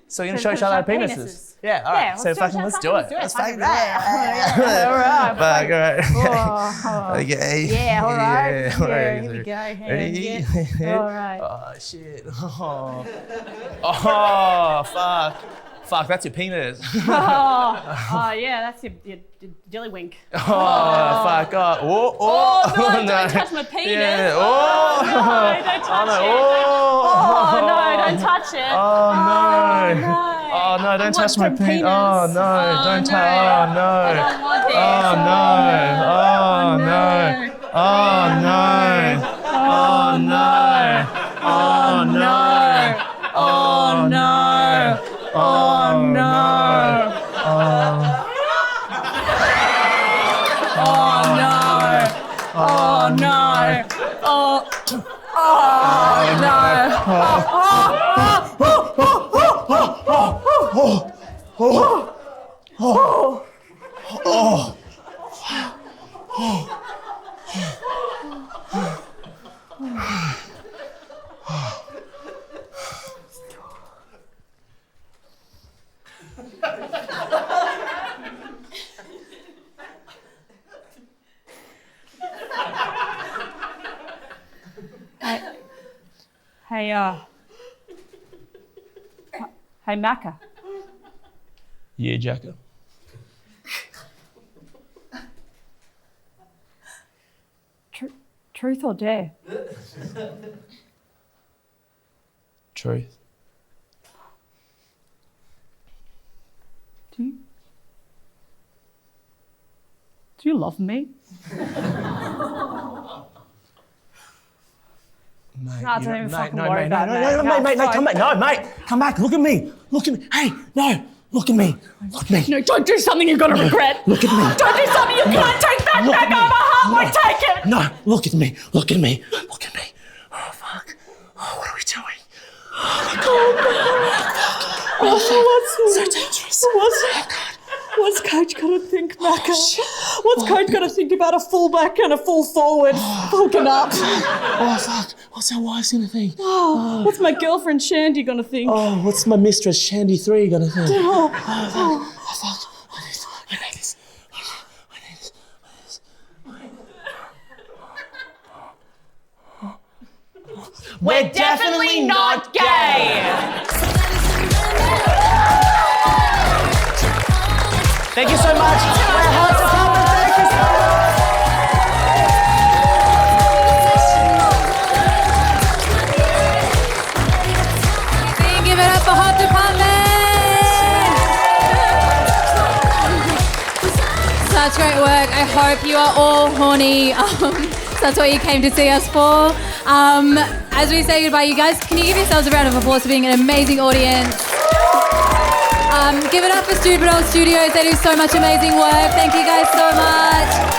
[SPEAKER 7] So we're gonna show each other our penises. Yeah, all right. So fucking let's do it. Let's fucking do it.
[SPEAKER 8] All right.
[SPEAKER 7] Fuck, all right.
[SPEAKER 8] Oh.
[SPEAKER 7] Okay.
[SPEAKER 8] Yeah, all right.
[SPEAKER 7] Yeah, all right.
[SPEAKER 8] Yeah, here we go.
[SPEAKER 7] Ready?
[SPEAKER 8] Yeah. All right.
[SPEAKER 7] Oh, shit. Oh, fuck. Fuck, that's your penis.
[SPEAKER 8] Oh, yeah, that's your dilly wink.
[SPEAKER 7] Oh, fuck. Oh,
[SPEAKER 8] no, don't touch my penis.
[SPEAKER 7] Yeah.
[SPEAKER 8] Oh, no, don't touch it. No, don't touch it.
[SPEAKER 7] Oh, no.
[SPEAKER 8] no.
[SPEAKER 7] Oh, no, don't touch my penis. Oh, no, don't touch.
[SPEAKER 8] I
[SPEAKER 7] Oh, no.
[SPEAKER 8] don't want this.
[SPEAKER 7] Oh, no. Oh, no. Oh, no. Oh, no. Oh, no. Oh, no. Oh, no. Hey, Macca. Yeah, Jacka.
[SPEAKER 8] Truth or dare?
[SPEAKER 7] Truth.
[SPEAKER 8] Do you love me?
[SPEAKER 7] Mate,
[SPEAKER 8] Nah, don't even fucking worry
[SPEAKER 7] mate,
[SPEAKER 8] about it,
[SPEAKER 7] no,
[SPEAKER 8] mate.
[SPEAKER 7] mate, come back. No, mate, come back. Look at me. Look at me. Hey, no, look at me. Look at me.
[SPEAKER 8] No, don't do something you're gonna regret.
[SPEAKER 7] Look at me.
[SPEAKER 8] Don't do something you can't take back.
[SPEAKER 7] Look
[SPEAKER 8] Back
[SPEAKER 7] at me.
[SPEAKER 8] over. Heart won't take it.
[SPEAKER 7] No, look at me. Look at me. Look at me. Oh, fuck. Oh, what are we doing?
[SPEAKER 8] So dangerous. What's coach got to think, Macca? What's coach got to think about a fullback and a full forward bulking up?
[SPEAKER 7] Oh, fuck. What's our wife's gonna think?
[SPEAKER 8] What's my girlfriend Shandy gonna think?
[SPEAKER 7] Oh, what's my mistress Shandy 3 gonna think?
[SPEAKER 8] Oh,
[SPEAKER 7] Fuck. I need this.
[SPEAKER 8] We're definitely not gay.
[SPEAKER 7] Thank you so much. Thank you so much.
[SPEAKER 1] Give it up for Hot Department! Such great work. I hope you are all horny. So that's what you came to see us for. As we say goodbye, you guys, can you give yourselves a round of applause for being an amazing audience? Give it up for Stewart Studios. They do so much amazing work. Thank you guys so much.